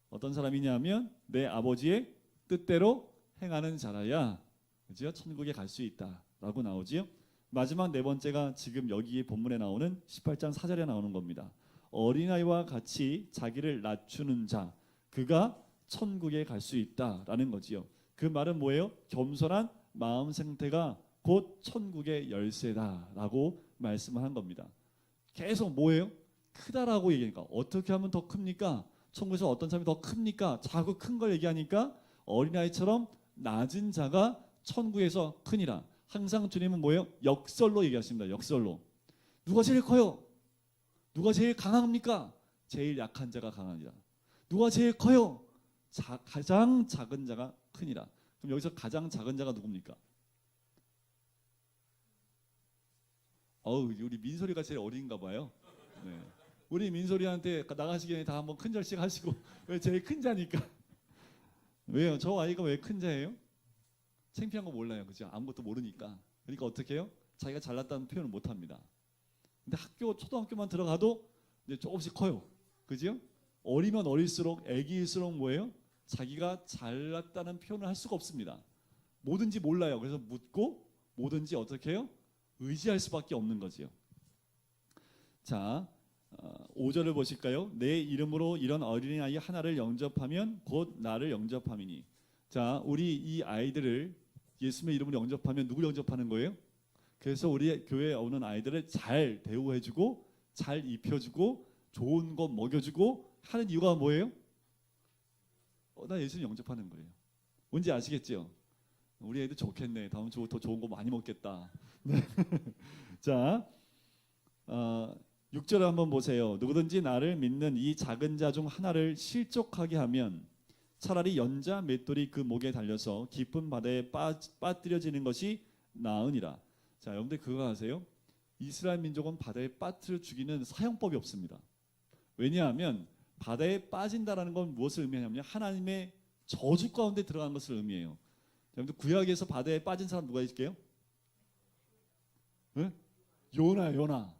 어떤 사람이냐면 내 아버지의 뜻대로 행하는 자라야 그죠? 천국에 갈 수 있다라고 나오지요. 마지막 네 번째가 지금 여기 본문에 나오는 18장 4절에 나오는 겁니다. 어린아이와 같이 자기를 낮추는 자, 그가 천국에 갈 수 있다라는 거지요. 그 말은 뭐예요? 겸손한 마음 상태가 곧 천국의 열쇠다라고 말씀을 한 겁니다. 계속 뭐예요? 크다라고 얘기하니까 어떻게 하면 더 큽니까? 천국에서 어떤 사람이 더 큽니까? 자꾸 큰 걸 얘기하니까 어린아이처럼 낮은 자가 천국에서 크니라. 항상 주님은 뭐예요? 역설로 얘기하십니다. 역설로. 누가 제일 커요? 누가 제일 강합니까? 제일 약한 자가 강하니라. 누가 제일 커요? 가장 작은 자가 크니라. 그럼 여기서 가장 작은 자가 누굽니까? 우리 민소리가 제일 어린가 봐요. 네. 우리 민소리한테 나가시기 전에 다 한번 큰 절씩 하시고. 왜 제일 큰 자니까. 왜요? 저 아이가 왜 큰 자예요? 창피한 거 몰라요. 그죠? 아무것도 모르니까. 그러니까 어떻게 해요? 자기가 잘났다는 표현을 못 합니다. 근데 초등학교만 들어가도 이제 조금씩 커요. 그죠? 어리면 어릴수록, 애기일수록 뭐예요? 자기가 잘났다는 표현을 할 수가 없습니다. 뭐든지 몰라요. 그래서 묻고 뭐든지 어떻게 해요? 의지할 수밖에 없는 거지요. 자, 5절을 보실까요? 내 이름으로 이런 어린아이 하나를 영접하면 곧 나를 영접함이니. 자, 우리 이 아이들을 예수님의 이름으로 영접하면 누굴 영접하는 거예요? 그래서 우리 교회에 오는 아이들을 잘 대우해주고 잘 입혀주고 좋은 것 먹여주고 하는 이유가 뭐예요? 나 예수님 영접하는 거예요. 뭔지 아시겠죠? 우리 애들 좋겠네. 다음 주부터 좋은 거 많이 먹겠다. 자, 6절을 한번 보세요. 누구든지 나를 믿는 이 작은 자 중 하나를 실족하게 하면 차라리 연자 맷돌이 그 목에 달려서 깊은 바다에 빠뜨려지는 것이 나으니라. 자, 여러분들 그거 아세요? 이스라엘 민족은 바다에 빠뜨려 죽이는 사형법이 없습니다. 왜냐하면 바다에 빠진다라는 건 무엇을 의미하냐면 하나님의 저주 가운데 들어간 것을 의미해요. 여러분들 구약에서 바다에 빠진 사람 누가 있을게요? 네? 요나.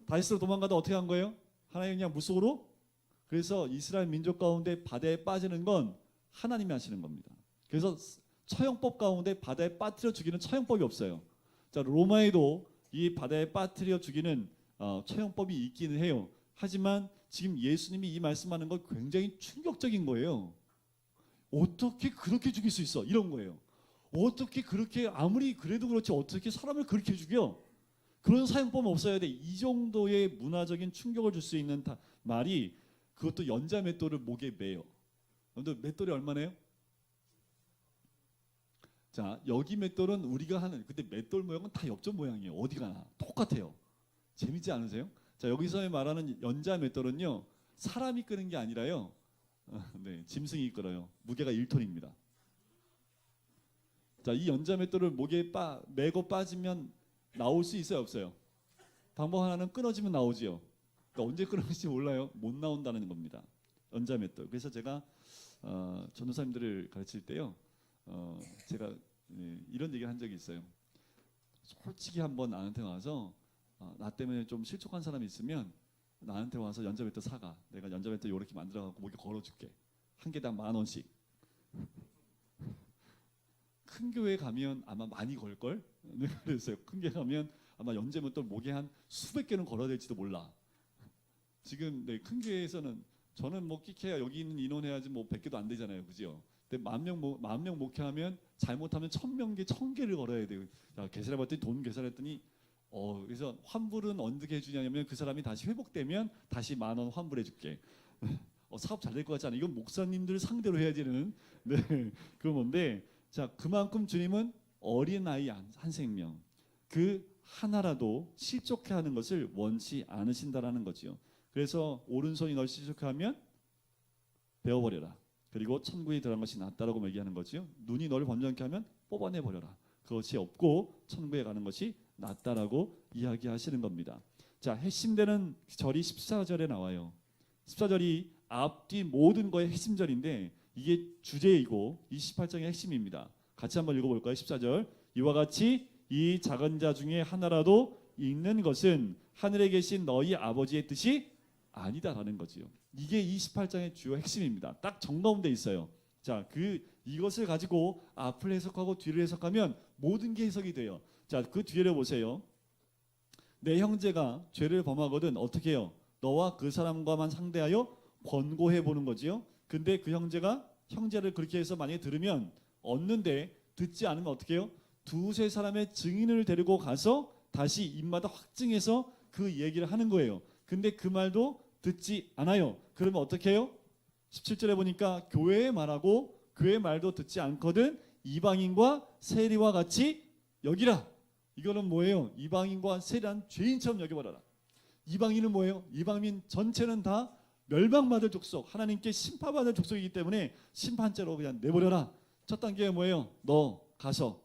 다시스로 도망가다 어떻게 한 거예요? 하나님 그냥 물속으로. 그래서 이스라엘 민족 가운데 바다에 빠지는 건 하나님이 하시는 겁니다. 그래서 처형법 가운데 바다에 빠뜨려 죽이는 처형법이 없어요. 자, 로마에도 이 바다에 빠뜨려 죽이는 처형법이 있기는 해요. 하지만 지금 예수님이 이 말씀하는 건 굉장히 충격적인 거예요. 어떻게 그렇게 죽일 수 있어? 이런 거예요. 어떻게 그렇게 아무리 그래도 그렇지 어떻게 사람을 그렇게 죽여? 그런 사형법은 없어야 돼. 이 정도의 문화적인 충격을 줄 수 있는 말이 그것도 연자 맷돌을 목에 매요. 여러분들 맷돌이 얼마나요? 자, 여기 맷돌은 우리가 하는 근데 맷돌 모양은 다 엽전 모양이에요. 어디 가나 똑같아요. 재밌지 않으세요? 자, 여기서 말하는 연자 맷돌은요 사람이 끄는 게 아니라요 네, 짐승이 끌어요. 무게가 1톤입니다. 자, 이 연자 맷돌을 목에 매고 빠지면 나올 수 있어요, 없어요? 방법 하나는 끊어지면 나오지요. 그러니까 언제 끊어질지 몰라요. 못 나온다는 겁니다. 연자 맷돌. 그래서 제가 전도사님들을 가르칠 때요, 제가 이런 얘기를 한 적이 있어요. 솔직히 한번 나한테 와서 나 때문에 좀 실족한 사람이 있으면 나한테 와서 연자 맷돌 사가. 내가 연자 맷돌 이렇게 만들어갖고 목에 걸어줄게. 한 개당 10,000원씩. 큰 교회 가면 아마 많이 걸걸? 네, 그랬어요. 큰 교회 가면 아마 연자 맷돌 목에 한 수백 개는 걸어야 될지도 몰라. 지금 큰 교회에서는 저는 뭐 끼케야 여기 있는 인원 해야지 뭐 100개도 안 되잖아요, 그죠? 근데 10,000명 목회하면 잘못하면 1,000개를 걸어야 돼요. 자, 계산해봤더니 돈 계산했더니 그래서 환불은 어떻게 해주냐면 그 사람이 다시 회복되면 다시 10,000원 환불해줄게. 사업 잘 될 것 같지 않아? 이건 목사님들 상대로 해야 되는 그런 건데, 자, 그만큼 주님은 어린 아이 한 생명 그 하나라도 실족해 하는 것을 원치 않으신다라는 거지요. 그래서 오른손이 널 실족해 하면 베어버려라. 그리고 천국에 들어간 것이 낫다라고 얘기하는 거지요. 눈이 너를 번쩍게 하면 뽑아내 버려라. 그것이 없고 천국에 가는 것이 낫다라고 이야기하시는 겁니다. 자, 핵심되는 절이 14절에 나와요. 14절이 앞뒤 모든 거의 핵심절인데 이게 주제이고 28장의 핵심입니다. 같이 한번 읽어볼까요? 14절. 이와 같이 이 작은 자 중에 하나라도 읽는 것은 하늘에 계신 너희 아버지의 뜻이 아니다라는 거지요. 이게 28장의 주요 핵심입니다. 딱 정가운데 있어요. 자, 이것을 가지고 앞을 해석하고 뒤를 해석하면 모든 게 해석이 돼요. 자, 그 뒤를 보세요. 내 형제가 죄를 범하거든 어떻게 해요? 너와 그 사람과만 상대하여 권고해 보는 거지요. 근데 그 형제를 그렇게 해서 만약에 들으면 얻는데 듣지 않으면 어떻게 해요? 두세 사람의 증인을 데리고 가서 다시 입마다 확증해서 그 얘기를 하는 거예요. 근데 그 말도 듣지 않아요. 그러면 어떻게 해요? 17절에 보니까 교회의 말하고 교회의 말도 듣지 않거든 이방인과 세리와 같이 여기라. 이거는 뭐예요? 이방인과 세리한 죄인처럼 여겨버려라. 이방인은 뭐예요? 이방인 전체는 다 멸망받을 족속, 하나님께 심판받을 족속이기 때문에 심판죄로 그냥 내버려라. 첫 단계가 뭐예요? 너 가서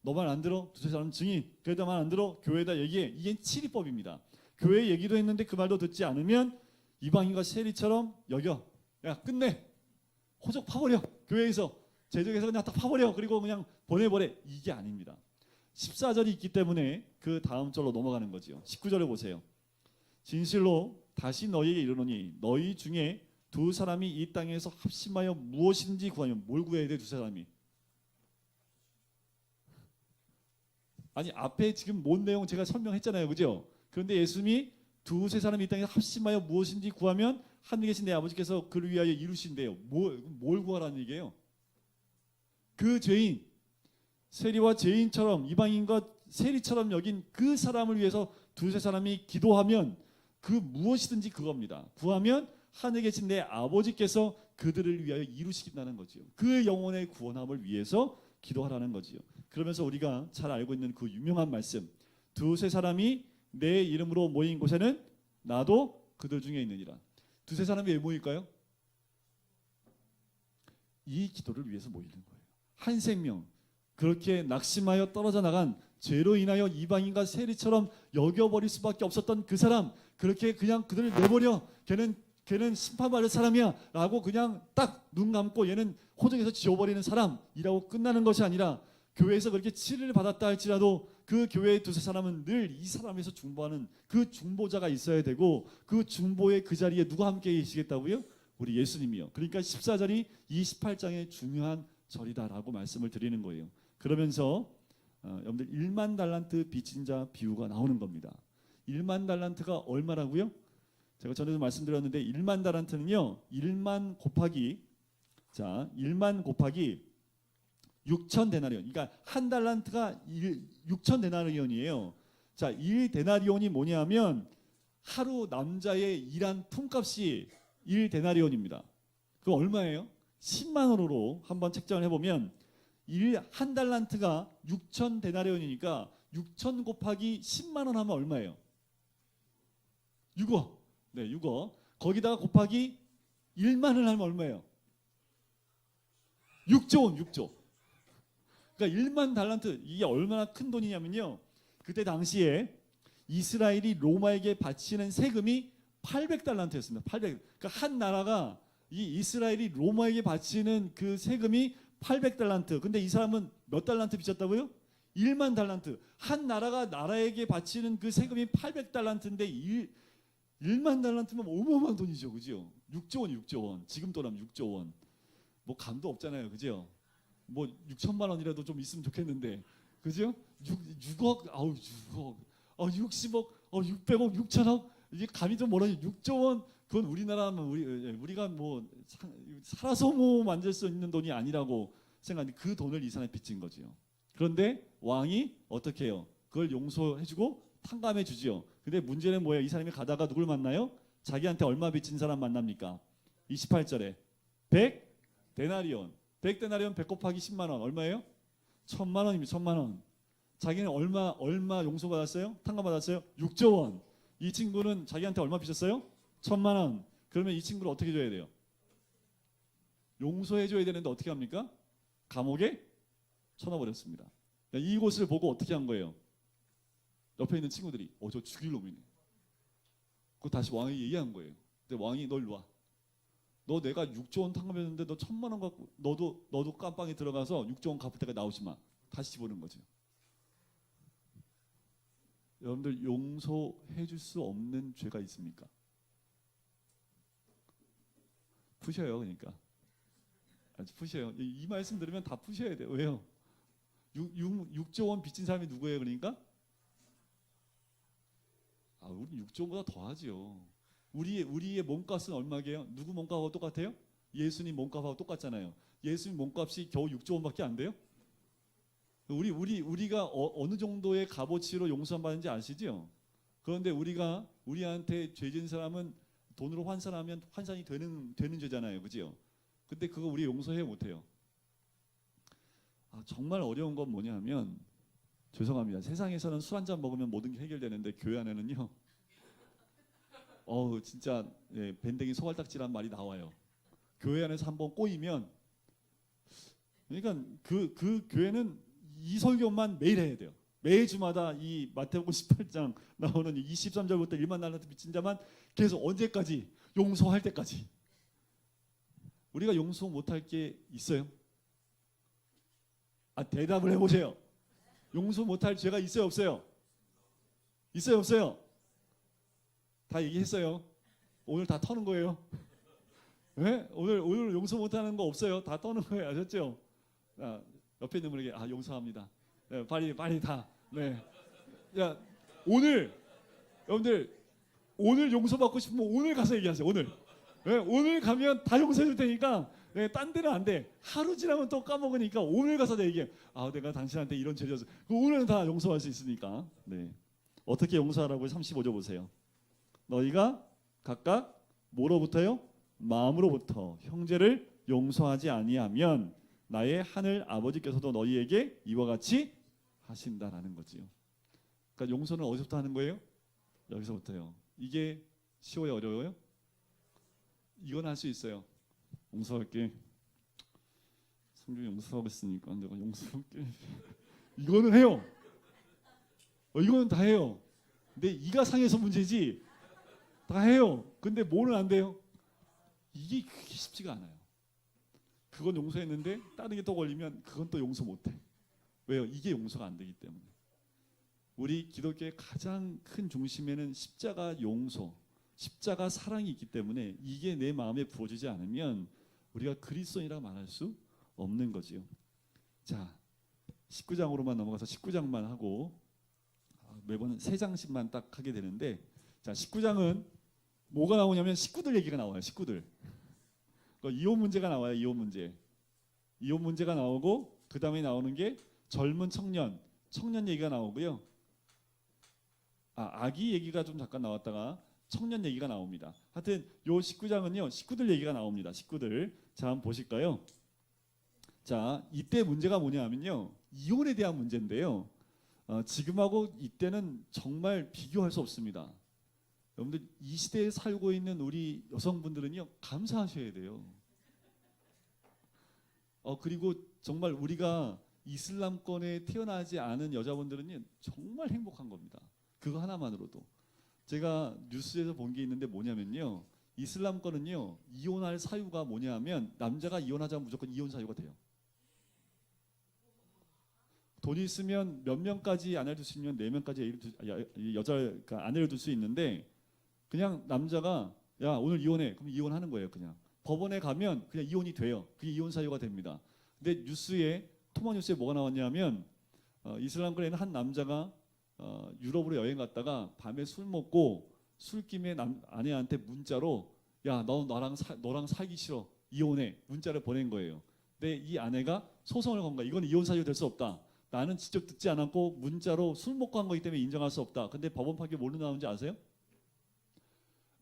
너만 안 들어 두세 사람 증인, 그래도 말 안 들어 교회에다 얘기해. 이게 7위법입니다. 교회 얘기도 했는데 그 말도 듣지 않으면 이방인과 세리처럼 여겨. 야 끝내. 호적 파버려. 교회에서 제적에서 그냥 딱 파버려. 그리고 그냥 보내버려. 이게 아닙니다. 14절이 있기 때문에 그 다음 절로 넘어가는 거지요. 19절을 보세요. 진실로 다시 너희에게 이르노니 너희 중에 두 사람이 이 땅에서 합심하여 무엇인지 구하면 뭘 구해야 돼? 두세 사람이. 아니 앞에 지금 뭔 내용 제가 설명했잖아요. 그죠? 그런데 예수님이 두세 사람이 이 땅에서 합심하여 무엇인지 구하면 하늘에 계신 내 아버지께서 그를 위하여 이루신대요. 뭘 구하라는 얘기예요? 그 죄인, 세리와 죄인처럼 이방인과 세리처럼 여긴 그 사람을 위해서 두세 사람이 기도하면 그 무엇이든지 그겁니다. 구하면 하늘에 계신 내 아버지께서 그들을 위하여 이루시긴다는 거지요. 그 영혼의 구원함을 위해서 기도하라는 거지요. 그러면서 우리가 잘 알고 있는 그 유명한 말씀, 두세 사람이 내 이름으로 모인 곳에는 나도 그들 중에 있느니라. 두세 사람이 왜 모일까요? 이 기도를 위해서 모이는 거예요. 한 생명, 그렇게 낙심하여 떨어져 나간 죄로 인하여 이방인과 세리처럼 여겨버릴 수밖에 없었던 그 사람, 그렇게 그냥 그들을 내버려. 걔는 심판받을 사람이야 라고 그냥 딱 눈 감고 얘는 호적에서 지워버리는 사람이라고 끝나는 것이 아니라, 교회에서 그렇게 치료를 받았다 할지라도 그 교회의 두세 사람은 늘 이 사람에서 중보하는 그 중보자가 있어야 되고, 그 중보의 그 자리에 누가 함께 계시겠다고요? 우리 예수님이요. 그러니까 14절이 28장의 중요한 절이다라고 말씀을 드리는 거예요. 그러면서 여러분들 1만 달란트 빚진 자 비유가 나오는 겁니다. 1만 달란트가 얼마라고요? 제가 전에도 말씀드렸는데 1만 달란트는요 1만 곱하기 6천 데나리온. 그러니까 한 달란트가 6천 데나리온이에요. 자, 1 데나리온이 뭐냐면 하루 남자의 일한 품값이 1 데나리온입니다. 그 얼마예요? 10만 원으로 한번 책정을 해보면 한 달란트가 6천 데나리온이니까 6천 곱하기 10만 원 하면 얼마예요? 6억. 네, 6억. 거기다가 곱하기 1만 원 하면 얼마예요? 6조 원, 6조. 그러니까 1만 달란트, 이게 얼마나 큰 돈이냐면요. 그때 당시에 이스라엘이 로마에게 바치는 세금이 800달란트였습니다. 800. 그러니까 한 나라가 이 이스라엘이 로마에게 바치는 그 세금이 800달란트. 근데 이 사람은 몇 달란트 빚졌다고요? 1만 달란트. 한 나라가 나라에게 바치는 그 세금이 800달란트인데 1만 달란트면 어마어마한 돈이죠. 그죠? 6조 원, 6조 원. 지금 돈하면 6조 원. 뭐 감도 없잖아요. 그죠? 뭐 6천만 원이라도 좀 있으면 좋겠는데. 그죠? 6억, 아우 6억. 60억, 600억, 6천억. 이게 감이 좀 멀어요. 6조 원. 그건 우리나라면 우리가 뭐 살아서 뭐 만들 수 있는 돈이 아니라고 생각하는데 그 돈을 이 사람이 빚진 거지요. 그런데 왕이 어떻게 해요? 그걸 용서해주고 탕감해 주지요. 근데 문제는 뭐예요? 이 사람이 가다가 누굴 만나요? 자기한테 얼마 빚진 사람 만납니까? 28절에 100 데나리온. 100 데나리온 100 곱하기 10만 원 얼마예요? 1000만 원입니다. 1000만 원. 자기는 얼마 용서받았어요? 탕감받았어요? 6조 원. 이 친구는 자기한테 얼마 빚었어요? 1000만 원. 그러면 이 친구를 어떻게 줘야 돼요? 용서해 줘야 되는데 어떻게 합니까? 감옥에 쳐넣어버렸습니다. 이곳을 보고 어떻게 한 거예요? 옆에 있는 친구들이 저 죽일 놈이네. 그거 다시 왕에게 얘기한 거예요. 근데 왕이 너 일로 와. 너 내가 6조 원 탕감했는데 너 1000만 원 갖고 너도 깜빵에 들어가서 6조 원 갚을 때까지 나오지 마. 다시 집어넣은 거죠. 여러분들 용서해 줄 수 없는 죄가 있습니까? 푸셔요. 그러니까 아주 푸셔요. 이 말씀 들으면 다 푸셔야 돼요. 왜요? 6조 원 빚진 사람이 누구예요? 그러니까 우리 6조 원보다 더 하지요. 우리의 몸값은 얼마게요? 누구 몸값하고 똑같아요? 예수님 몸값하고 똑같잖아요. 예수님 몸값이 겨우 6조 원밖에 안 돼요? 우리가 어느 정도의 값어치로 용서받는지 아시죠? 그런데 우리한테 죄진 사람은 돈으로 환산하면 환산이 되는 죄잖아요, 그죠? 근데 그거 우리 용서해 못해요. 정말 어려운 건 뭐냐면 죄송합니다. 세상에서는 술 한잔 먹으면 모든 게 해결되는데 교회 안에는요. 진짜 밴댕이 소갈딱지란 말이 나와요. 교회 안에서 한번 꼬이면 그러니까 그 교회는 이 설교만 매일 해야 돼요. 매주마다 이 마태복음 18장 나오는 23절부터 일만 날라도 미친 자만 계속 언제까지? 용서할 때까지. 우리가 용서 못할 게 있어요? 대답을 해보세요. 용서 못할 죄가 있어요, 없어요? 있어요, 없어요? 다 얘기했어요. 오늘 다 터는 거예요. 네? 오늘 용서 못하는 거 없어요. 다 터는 거예요, 아셨죠? 옆에 있는 분에게 용서합니다. 네, 빨리 다. 네. 야, 여러분들 오늘 용서받고 싶으면 오늘 가서 얘기하세요. 오늘. 네, 오늘 가면 다 용서해 줄 테니까. 네, 딴 데는 안 돼. 하루 지나면 또 까먹으니까 오늘 가서 얘기해. 내가 당신한테 이런 죄 졌어. 오늘은 다 용서할 수 있으니까. 네. 어떻게 용서하라고 35절 보세요. 너희가 각각 뭐로부터요? 마음으로부터 형제를 용서하지 아니하면 나의 하늘 아버지께서도 너희에게 이와 같이 하신다라는 거지요. 그러니까 용서는 어디서부터 하는 거예요? 여기서부터요. 이게 쉬워요, 어려워요? 이건 할 수 있어요. 용서할게. 성준이 용서하고 있으니까 내가 용서할게. 이거는 해요. 이거는 다 해요. 근데 이가 상해서 문제지 다 해요. 근데 뭐는 안 돼요? 이게 그렇게 쉽지가 않아요. 그건 용서했는데 다른 게 또 걸리면 그건 또 용서 못해. 왜요? 이게 용서가 안 되기 때문에. 우리 기독교의 가장 큰 중심에는 십자가 용서, 십자가 사랑이 있기 때문에 이게 내 마음에 부어지지 않으면 우리가 그리스도인이라 말할 수 없는 거지요. 자, 19장으로만 넘어가서 19장만 하고 매번 3장씩만 딱 하게 되는데, 자, 19장은 뭐가 나오냐면 식구들 얘기가 나와요. 식구들. 이혼 문제가 나와요. 이혼 문제가 나오고 그 다음에 나오는 게 젊은 청년 얘기가 나오고요. 아기 얘기가 좀 잠깐 나왔다가 청년 얘기가 나옵니다. 하여튼 요 19장은요 식구들 얘기가 나옵니다. 식구들. 자, 한번 보실까요? 자, 이때 문제가 뭐냐면요 이혼에 대한 문제인데요. 지금하고 이때는 정말 비교할 수 없습니다. 여러분들 이 시대에 살고 있는 우리 여성분들은요 감사하셔야 돼요. 그리고 정말 우리가 이슬람권에 태어나지 않은 여자분들은요 정말 행복한 겁니다. 그거 하나만으로도. 제가 뉴스에서 본 게 있는데 뭐냐면요 이슬람권은요 이혼할 사유가 뭐냐면 남자가 이혼하자면 무조건 이혼 사유가 돼요. 돈이 있으면 몇 명까지 아내를 둘 수 있으면 4명까지 여자가 아내를 둘 수 있는데 그냥 남자가 야 오늘 이혼해 그럼 이혼하는 거예요. 그냥 법원에 가면 그냥 이혼이 돼요. 그게 이혼 사유가 됩니다. 근데 토마 뉴스에 뭐가 나왔냐면 이슬람권에는 한 남자가 유럽으로 여행 갔다가 밤에 술 먹고 술김에 아내한테 문자로 야 너랑 살기 싫어 이혼해 문자를 보낸 거예요. 근데 이 아내가 소송을 건 거야. 이건 이혼 사유 될 수 없다. 나는 직접 듣지 않았고 문자로 술 먹고 한 거기 때문에 인정할 수 없다. 근데 법원 판결 뭘로 나오는지 아세요?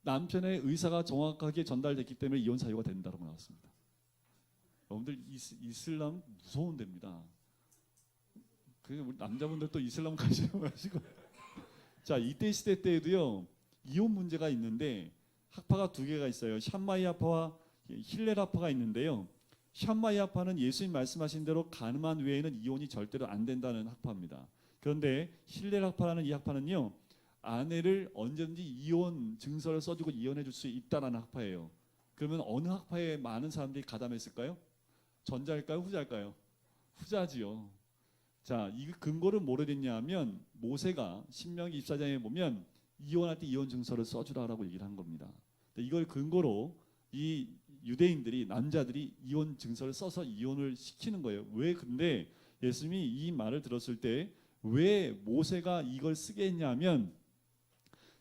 남편의 의사가 정확하게 전달됐기 때문에 이혼 사유가 된다고 나왔습니다. 여러분들 이슬람 무서운 데입니다. 그래서 우리 남자분들 또 이슬람 가시지 마시고. 자, 이때 시대 때에도요 이혼 문제가 있는데 학파가 2개가 있어요. 샴마이 학파와 힐렐 학파가 있는데요. 샴마이 학파는 예수님 말씀하신 대로 간음한 외에는 이혼이 절대로 안 된다는 학파입니다. 그런데 힐렐 학파라는 이 학파는요 아내를 언제든지 이혼 증서를 써주고 이혼해 줄 수 있다는 학파예요. 그러면 어느 학파에 많은 사람들이 가담했을까요? 전자일까요? 후자일까요? 후자지요. 자, 이 근거를 뭐로 됐냐면 모세가 신명기 24장에 보면 이혼할 때 이혼 증서를 써주라라고 얘기를 한 겁니다. 이걸 근거로 이 유대인들이 남자들이 이혼 증서를 써서 이혼을 시키는 거예요. 왜 근데 예수님이 이 말을 들었을 때 왜 모세가 이걸 쓰게 했냐면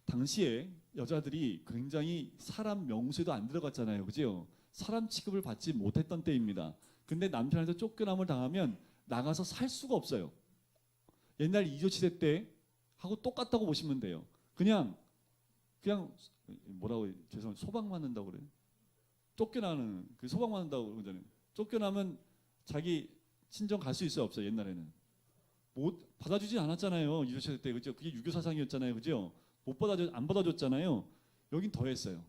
당시에 여자들이 굉장히 사람 명수에도 안 들어갔잖아요. 그죠? 사람 취급을 받지 못했던 때입니다. 근데 남편한테 쫓겨남을 당하면 나가서 살 수가 없어요. 옛날 이조시대 때 하고 똑같다고 보시면 돼요. 그냥 뭐라고 죄송합니다. 소방 맞는다고 그래요. 쫓겨나는 그 소방 맞는다고 그러잖아요. 쫓겨나면 자기 친정 갈 수 있어요, 없어요? 옛날에는 못 받아주지 않았잖아요. 유교시대 때 그죠? 그게 유교 사상이었잖아요, 그죠? 못 받아줘 안 받아줬잖아요. 여긴 더했어요.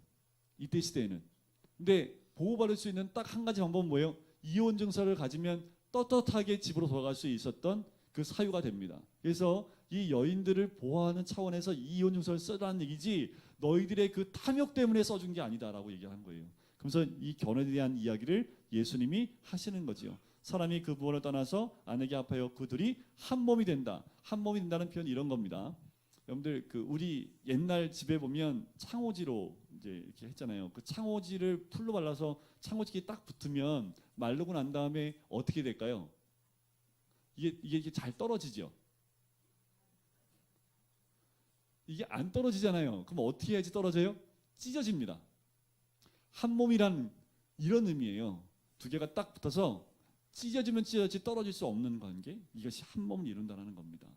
이때 시대에는. 근데 보호받을 수 있는 딱 한 가지 방법은 뭐예요? 이혼 증서를 가지면 떳떳하게 집으로 돌아갈 수 있었던 그 사유가 됩니다. 그래서 이 여인들을 보호하는 차원에서 이혼 증서를 쓰라는 얘기지 너희들의 그 탐욕 때문에 써준 게 아니다라고 얘기한 거예요. 그래서 이 결혼에 대한 이야기를 예수님이 하시는 거지요. 사람이 그 부모를 떠나서 아내에게 합하여 그들이 한 몸이 된다. 한 몸이 된다는 표현이 이런 겁니다. 여러분들 그 우리 옛날 집에 보면 창호지로 이제 이렇게 했잖아요. 그 창호지를 풀로 발라서 창호지에 딱 붙으면 마르고 난 다음에 어떻게 될까요? 이게 잘 떨어지죠. 이게 안 떨어지잖아요. 그럼 어떻게 해야지 떨어져요? 찢어집니다. 한 몸이란 이런 의미예요. 두 개가 딱 붙어서 찢어지면 찢어지 떨어질 수 없는 관계, 이것이 한 몸을 이룬다는 겁니다.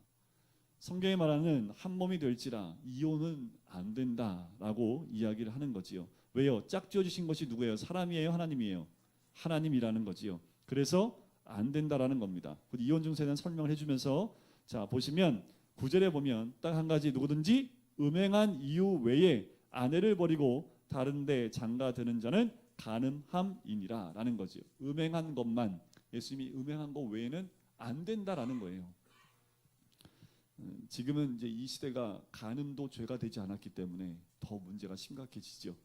성경에 말하는 한 몸이 될지라 이혼은 안 된다라고 이야기를 하는 거지요. 왜요? 짝지어 주신 것이 누구예요? 사람이에요? 하나님이에요? 하나님이라는 거지요. 그래서 안 된다라는 겁니다. 이혼 증서에 대한 설명을 해주면서 자 보시면 9절에 보면 딱 한 가지 누구든지 음행한 이유 외에 아내를 버리고 다른 데 장가드는 자는 간음함이니라 라는 거지요. 음행한 것만, 예수님이 음행한 것 외에는 안 된다라는 거예요. 지금은 이제 이 시대가 간음도 죄가 되지 않았기 때문에 더 문제가 심각해지죠.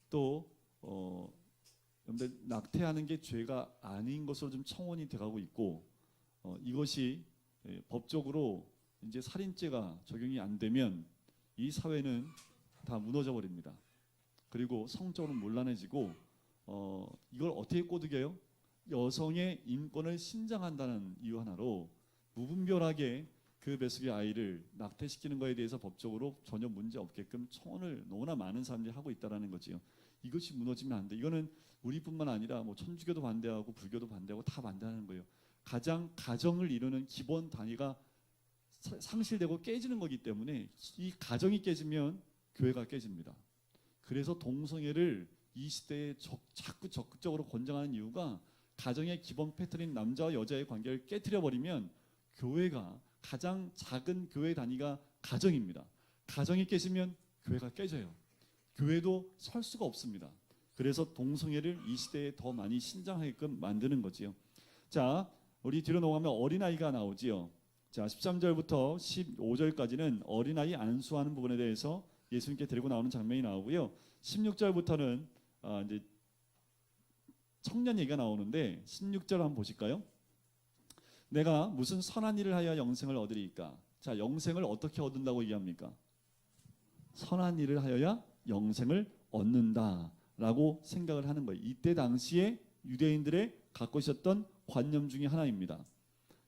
또 여러분들 낙태하는 게 죄가 아닌 것으로 좀 청원이 돼가고 있고 이것이 법적으로 이제 살인죄가 적용이 안 되면 이 사회는 다 무너져 버립니다. 그리고 성적으로 문란해지고 이걸 어떻게 꼬드겨요? 여성의 인권을 신장한다는 이유 하나로 무분별하게 그 뱃속의 아이를 낙태시키는 것에 대해서 법적으로 전혀 문제 없게끔 청원을 너무나 많은 사람들이 하고 있다는 거지요. 이것이 무너지면 안 돼. 이거는 우리뿐만 아니라 뭐 천주교도 반대하고 불교도 반대하고 다 반대하는 거예요. 가장 가정을 이루는 기본 단위가 상실되고 깨지는 거기 때문에 이 가정이 깨지면 교회가 깨집니다. 그래서 동성애를 이 시대에 자꾸 적극적으로 권장하는 이유가 가정의 기본 패턴인 남자와 여자의 관계를 깨트려 버리면 교회가 가장 작은 교회 단위가 가정입니다. 가정이 깨지면 교회가 깨져요. 교회도 설 수가 없습니다. 그래서 동성애를 이 시대에 더 많이 신장하게끔 만드는 거지요. 자, 우리 뒤로 넘어가면 어린아이가 나오지요. 자, 13절부터 15절까지는 어린아이 안수하는 부분에 대해서 예수님께 데리고 나오는 장면이 나오고요. 16절부터는 이제 청년 얘기가 나오는데 16절 한번 보실까요? 내가 무슨 선한 일을 하여 영생을 얻으리까? 자, 영생을 어떻게 얻는다고 얘기합니까? 선한 일을 하여야 영생을 얻는다라고 생각을 하는 거예요. 이때 당시에 유대인들의 갖고 있었던 관념 중에 하나입니다.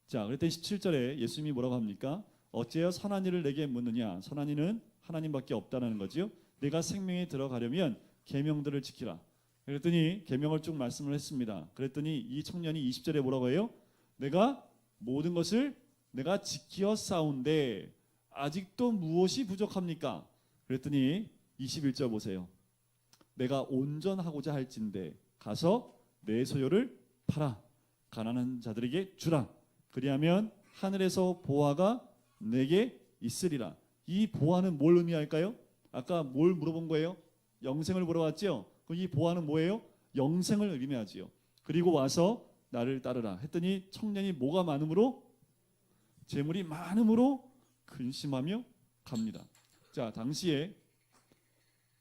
자, 그랬더니 17절에 예수님이 뭐라고 합니까? 어째여 선한 일을 내게 묻느냐? 선한 일은 하나님밖에 없다는 거지요. 내가 생명에 들어가려면 계명들을 지키라. 그랬더니 계명을 쭉 말씀을 했습니다. 그랬더니 이 청년이 20절에 뭐라고 해요? 내가 모든 것을 내가 지키어 싸운데 아직도 무엇이 부족합니까? 그랬더니 21절 보세요. 내가 온전하고자 할진대 가서 내 소유를 팔아 가난한 자들에게 주라. 그리하면 하늘에서 보화가 내게 있으리라. 이 보화는 뭘 의미할까요? 아까 뭘 물어본 거예요? 영생을 물어봤죠? 그럼 이 보화는 뭐예요? 영생을 의미하지요. 그리고 와서 나를 따르라 했더니 청년이 뭐가 많음으로? 재물이 많음으로 근심하며 갑니다. 자, 당시에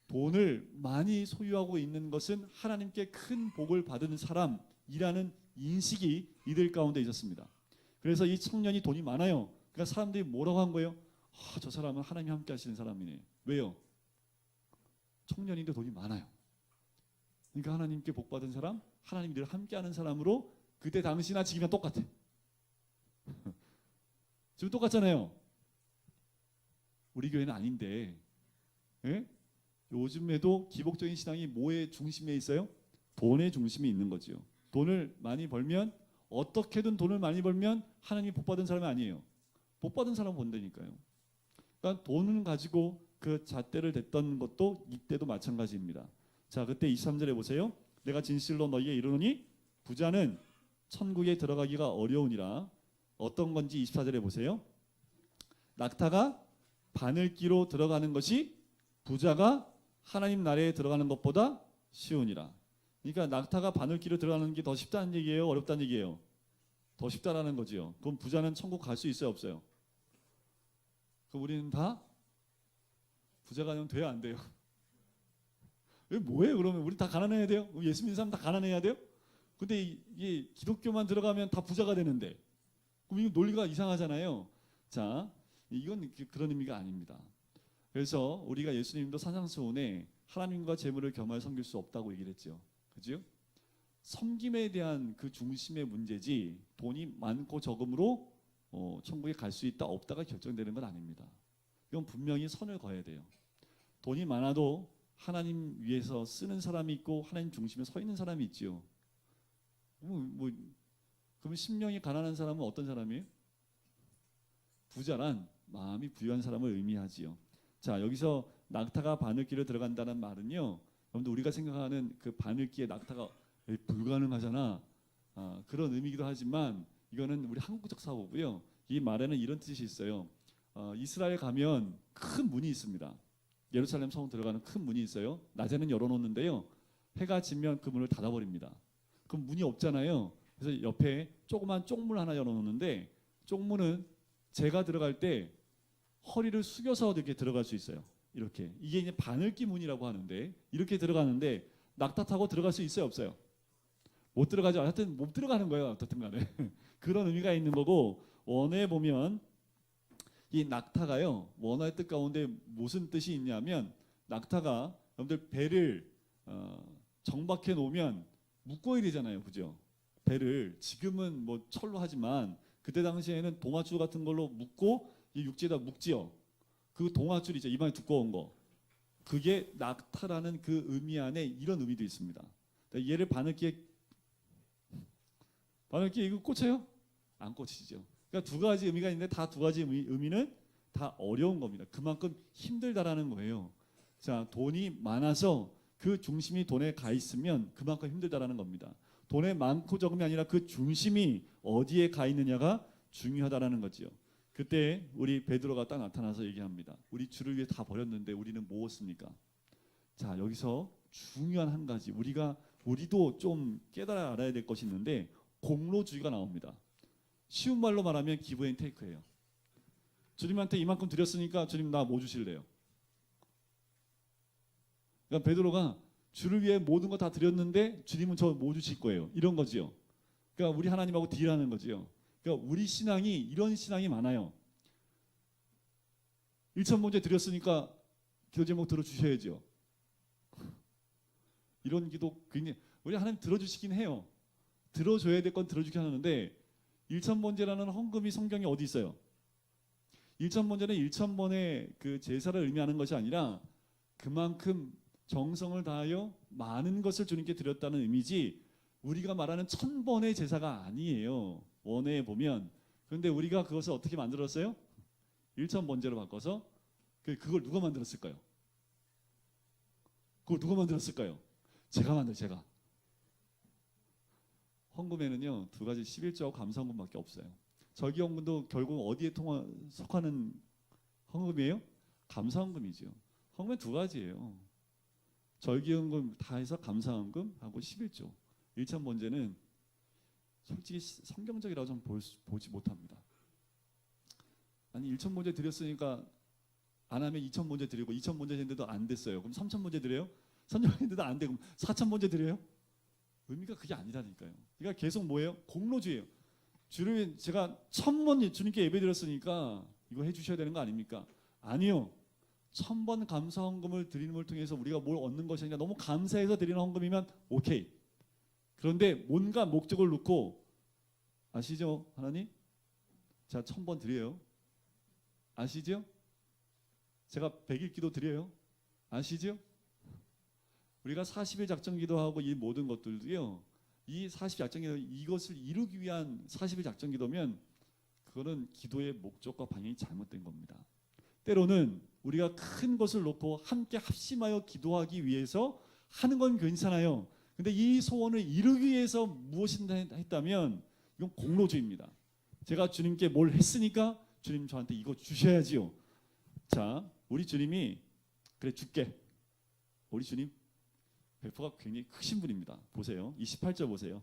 돈을 많이 소유하고 있는 것은 하나님께 큰 복을 받은 사람이라는 인식이 이들 가운데 있었습니다. 그래서 이 청년이 돈이 많아요. 그러니까 사람들이 뭐라고 한 거예요? 저 사람은 하나님이 함께 하시는 사람이네. 왜요? 청년인데 돈이 많아요. 그러니까 하나님께 복 받은 사람, 하나님이 늘 함께 하는 사람으로 그때 당시나 지금이나 똑같아. 지금 똑같잖아요. 우리 교회는 아닌데, 예? 요즘에도 기복적인 신앙이 뭐의 중심에 있어요? 돈의 중심이 있는 거죠. 돈을 많이 벌면 어떻게든 돈을 많이 벌면 하나님이 복 받은 사람이 아니에요. 복 받은 사람 본다니까요. 그러니까 돈을 가지고 그 잣대를 댔던 것도 이때도 마찬가지입니다. 자, 그때 23절에 보세요. 내가 진실로 너희에게 이르노니 부자는 천국에 들어가기가 어려우니라. 어떤 건지 24절에 보세요. 낙타가 바늘기로 들어가는 것이 부자가 하나님 나라에 들어가는 것보다 쉬우니라. 그러니까 낙타가 바늘기로 들어가는 게 더 쉽다는 얘기예요, 어렵다는 얘기예요? 더 쉽다라는 거지요. 그럼 부자는 천국 갈 수 있어요, 없어요? 그럼 우리는 다 부자가 되면 돼요, 안 돼요? 뭐예요? 그러면 우리 다 가난해야 돼요? 예수 믿는 사람 다 가난해야 돼요? 근데 이게 기독교만 들어가면 다 부자가 되는데, 그럼 이거 논리가 이상하잖아요. 자, 이건 그런 의미가 아닙니다. 그래서 우리가 예수님도 산상수훈에 하나님과 재물을 겸하여 섬길 수 없다고 얘기를 했죠. 그죠? 섬김에 대한 그 중심의 문제지 돈이 많고 적음으로 천국에 갈 수 있다 없다가 결정되는 건 아닙니다. 이건 분명히 선을 그어야 돼요. 돈이 많아도 하나님 위해서 쓰는 사람이 있고 하나님 중심에 서 있는 사람이 있지요. 그럼 심령이 가난한 사람은 어떤 사람이에요? 부자란 마음이 부유한 사람을 의미하지요. 자, 여기서 낙타가 바늘기로 들어간다는 말은요, 여러분들 우리가 생각하는 그 바늘기에 낙타가 불가능하잖아, 그런 의미기도 하지만 이거는 우리 한국적 사고고요. 이 말에는 이런 뜻이 있어요. 이스라엘 가면 큰 문이 있습니다. 예루살렘 성 들어가는 큰 문이 있어요. 낮에는 열어놓는데요, 해가 지면 그 문을 닫아버립니다. 그럼 문이 없잖아요. 그래서 옆에 조그만 쪽문 하나 열어놓는데, 쪽문은 제가 들어갈 때 허리를 숙여서 이렇게 들어갈 수 있어요. 이렇게, 이게 이제 바늘기 문이라고 하는데, 이렇게 들어가는데 낙타 타고 들어갈 수 있어요, 없어요? 못 들어가죠. 하여튼 못 들어가는 거예요, 어떻든 간에. 그런 의미가 있는 거고, 원어에 보면 이 낙타가요, 원어의 뜻 가운데 무슨 뜻이 있냐면, 낙타가 여러분들 배를 정박해 놓으면 묶어야 되잖아요, 그죠? 배를 지금은 뭐 철로 하지만 그때 당시에는 동아줄 같은 걸로 묶고 이 육지에다 묶지요. 그 동아줄 있죠, 이만히 두꺼운 거. 그게 낙타라는 그 의미 안에 이런 의미도 있습니다. 얘를 바늘기에 이거 꽂혀요? 안 꽂히죠. 그러니까 두 가지 의미가 있는데 다 두 가지 의미는 다 어려운 겁니다. 그만큼 힘들다라는 거예요. 자, 돈이 많아서 그 중심이 돈에 가 있으면 그만큼 힘들다라는 겁니다. 돈에 많고 적음이 아니라 그 중심이 어디에 가 있느냐가 중요하다라는 거지요. 그때 우리 베드로가 딱 나타나서 얘기합니다. 우리 주를 위해 다 버렸는데 우리는 무엇입니까? 자, 여기서 중요한 한 가지, 우리도 좀 깨달아 알아야 될 것이 있는데, 공로주의가 나옵니다. 쉬운 말로 말하면 기브 앤 테이크예요. 주님한테 이만큼 드렸으니까 주님 나 뭐 주실래요? 그러니까 베드로가 주를 위해 모든 거 다 드렸는데 주님은 저 뭐 주실 거예요? 이런 거지요. 그러니까 우리 하나님하고 딜하는 거지요. 그러니까 우리 신앙이 이런 신앙이 많아요. 1,000번째 드렸으니까 기도 제목 들어주셔야죠. 이런 기도 굉장히, 우리 하나님 들어주시긴 해요. 들어줘야 될 건 들어주긴 하는데, 1,000번제라는 헌금이 성경에 어디 있어요? 1,000번제는 1,000번의 그 제사를 의미하는 것이 아니라 그만큼 정성을 다하여 많은 것을 주님께 드렸다는 의미지, 우리가 말하는 1,000번의 제사가 아니에요, 원어에 보면. 그런데 우리가 그것을 어떻게 만들었어요? 1,000번제로 바꿔서. 그걸 누가 만들었을까요? 제가. 헌금에는요, 두 가지, 11조하고 감사헌금밖에 없어요. 절기헌금도 결국 어디에 속하는 헌금이에요? 감사헌금이죠. 헌금은 두 가지예요. 절기헌금 다 해서 감사헌금하고 11조. 1,000번제는 솔직히 성경적이라고 좀 보지 못합니다. 아니, 1,000번제 드렸으니까 안 하면 2,000번제 드리고, 2,000번제 했는데도 안 됐어요. 그럼 3,000번제 드려요? 3,000번제 했는데도 안 되고 4,000번제 드려요? 의미가 그게 아니라니까요. 그러니까 계속 뭐예요? 공로주의예요. 주를 제가 1,000번 주님께 예배드렸으니까 이거 해주셔야 되는 거 아닙니까? 아니요. 1,000번 감사 헌금을 드리는 걸 통해서 우리가 뭘 얻는 것이 아니라 너무 감사해서 드리는 헌금이면 오케이. 그런데 뭔가 목적을 놓고, 아시죠, 하나님? 자, 1,000번 드려요. 아시죠? 제가 100일 기도 드려요. 아시죠? 우리가 40일 작정 기도하고 이 모든 것들도요, 이 40일 작정 기도, 이것을 이루기 위한 40일 작정 기도면 그거는 기도의 목적과 방향이 잘못된 겁니다. 때로는 우리가 큰 것을 놓고 함께 합심하여 기도하기 위해서 하는 건 괜찮아요. 근데 이 소원을 이루기 위해서 무엇인가 했다면 이건 공로주의입니다. 제가 주님께 뭘 했으니까 주님 저한테 이거 주셔야지요. 자, 우리 주님이 그래 줄게. 우리 주님 배포가 굉장히 크신 분입니다. 보세요. 28절 보세요.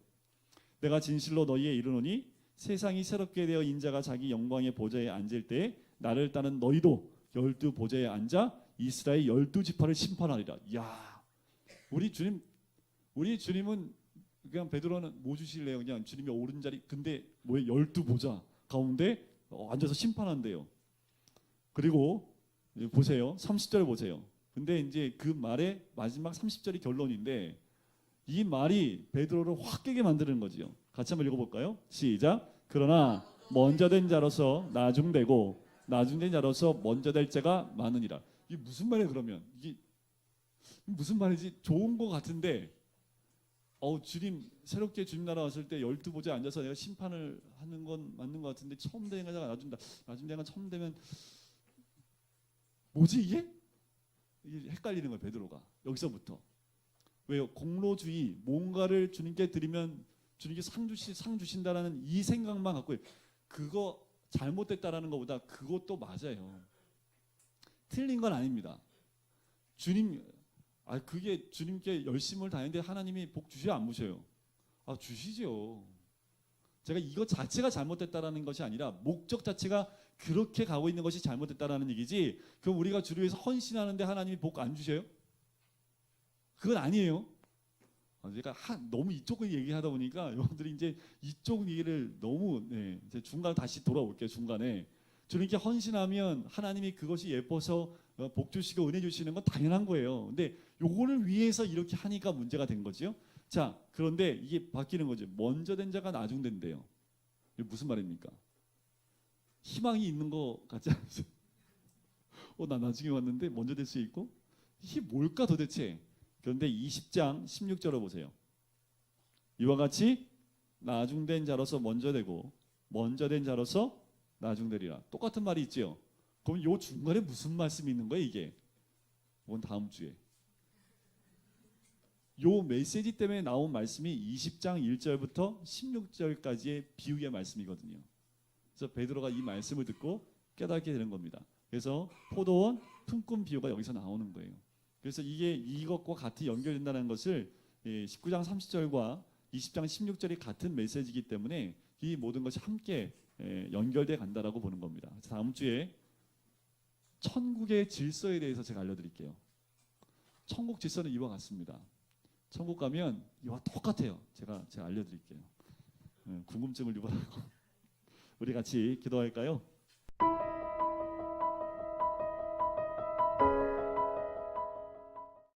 내가 진실로 너희에 이르노니 세상이 새롭게 되어 인자가 자기 영광의 보좌에 앉을 때 나를 따른 너희도 12 보좌에 앉아 이스라엘 12지파를 심판하리라. 야, 우리 주님은 그냥 베드로는 뭐 주실래요? 그냥 주님이 오른자리 근데 뭐에 12 보좌 가운데 앉아서 심판한대요. 그리고 보세요. 30절 보세요. 근데 이제 그 말의 마지막 30절이 결론인데 이 말이 베드로를 확 깨게 만드는 거지요. 같이 한번 읽어볼까요? 시작. 그러나 먼저 된 자로서 나중되고 나중된 자로서 먼저 될 자가 많으니라. 이게 무슨 말이에요? 그러면 이게 무슨 말이지? 좋은 거 같은데 주님 새롭게 주님 나라 왔을 때 12보좌에 앉아서 내가 심판을 하는 건 맞는 것 같은데 처음 되는 자가 나중 되는 처음 되면 뭐지 이게? 이게 헷갈리는 거예요. 베드로가 여기서부터. 왜요? 공로주의, 뭔가를 주님께 드리면 주님께 상 주신다라는 이 생각만 갖고 그거 잘못됐다라는 것보다 그것도 맞아요. 틀린 건 아닙니다. 그게 주님께 열심을 다했는데 하나님이 복 주셔요, 안 주셔요? 주시죠. 제가 이거 자체가 잘못됐다라는 것이 아니라 목적 자체가 그렇게 가고 있는 것이 잘못됐다라는 얘기지. 그럼 우리가 주를 위해서 헌신하는데 하나님이 복 안 주셔요? 그건 아니에요. 제가 너무 이쪽을 얘기하다 보니까 여러분들이 이제 이쪽 얘기를 너무 이제 중간 다시 돌아올게요. 중간에 주님께 헌신하면 하나님이 그것이 예뻐서 복 주시고 은혜 주시는 건 당연한 거예요. 근데 요거를 위해서 이렇게 하니까 문제가 된 거죠. 자, 그런데 이게 바뀌는 거죠. 먼저 된 자가 나중 된대요. 이게 무슨 말입니까? 희망이 있는 거 같지 않으세요? 나 나중에 왔는데 먼저 될 수 있고 이게 뭘까 도대체? 그런데 20장 16절을 보세요. 이와 같이 나중된 자로서 먼저 되고 먼저 된 자로서 나중되리라. 똑같은 말이 있죠. 그럼 요 중간에 무슨 말씀이 있는 거예요 이게? 이건 다음 주에. 요 메시지 때문에 나온 말씀이 20장 1절부터 16절까지의 비유의 말씀이거든요. 그래서 베드로가 이 말씀을 듣고 깨닫게 되는 겁니다. 그래서 포도원 품꾼 비유가 여기서 나오는 거예요. 그래서 이게 이것과 같이 연결된다는 것을 19장 30절과 20장 16절이 같은 메시지이기 때문에 이 모든 것이 함께 연결돼 간다라고 보는 겁니다. 그래서 다음 주에 천국의 질서에 대해서 제가 알려드릴게요. 천국 질서는 이와 같습니다. 천국 가면 이와 똑같아요. 제가 알려드릴게요. 궁금증을 유발하고 우리 같이 기도할까요?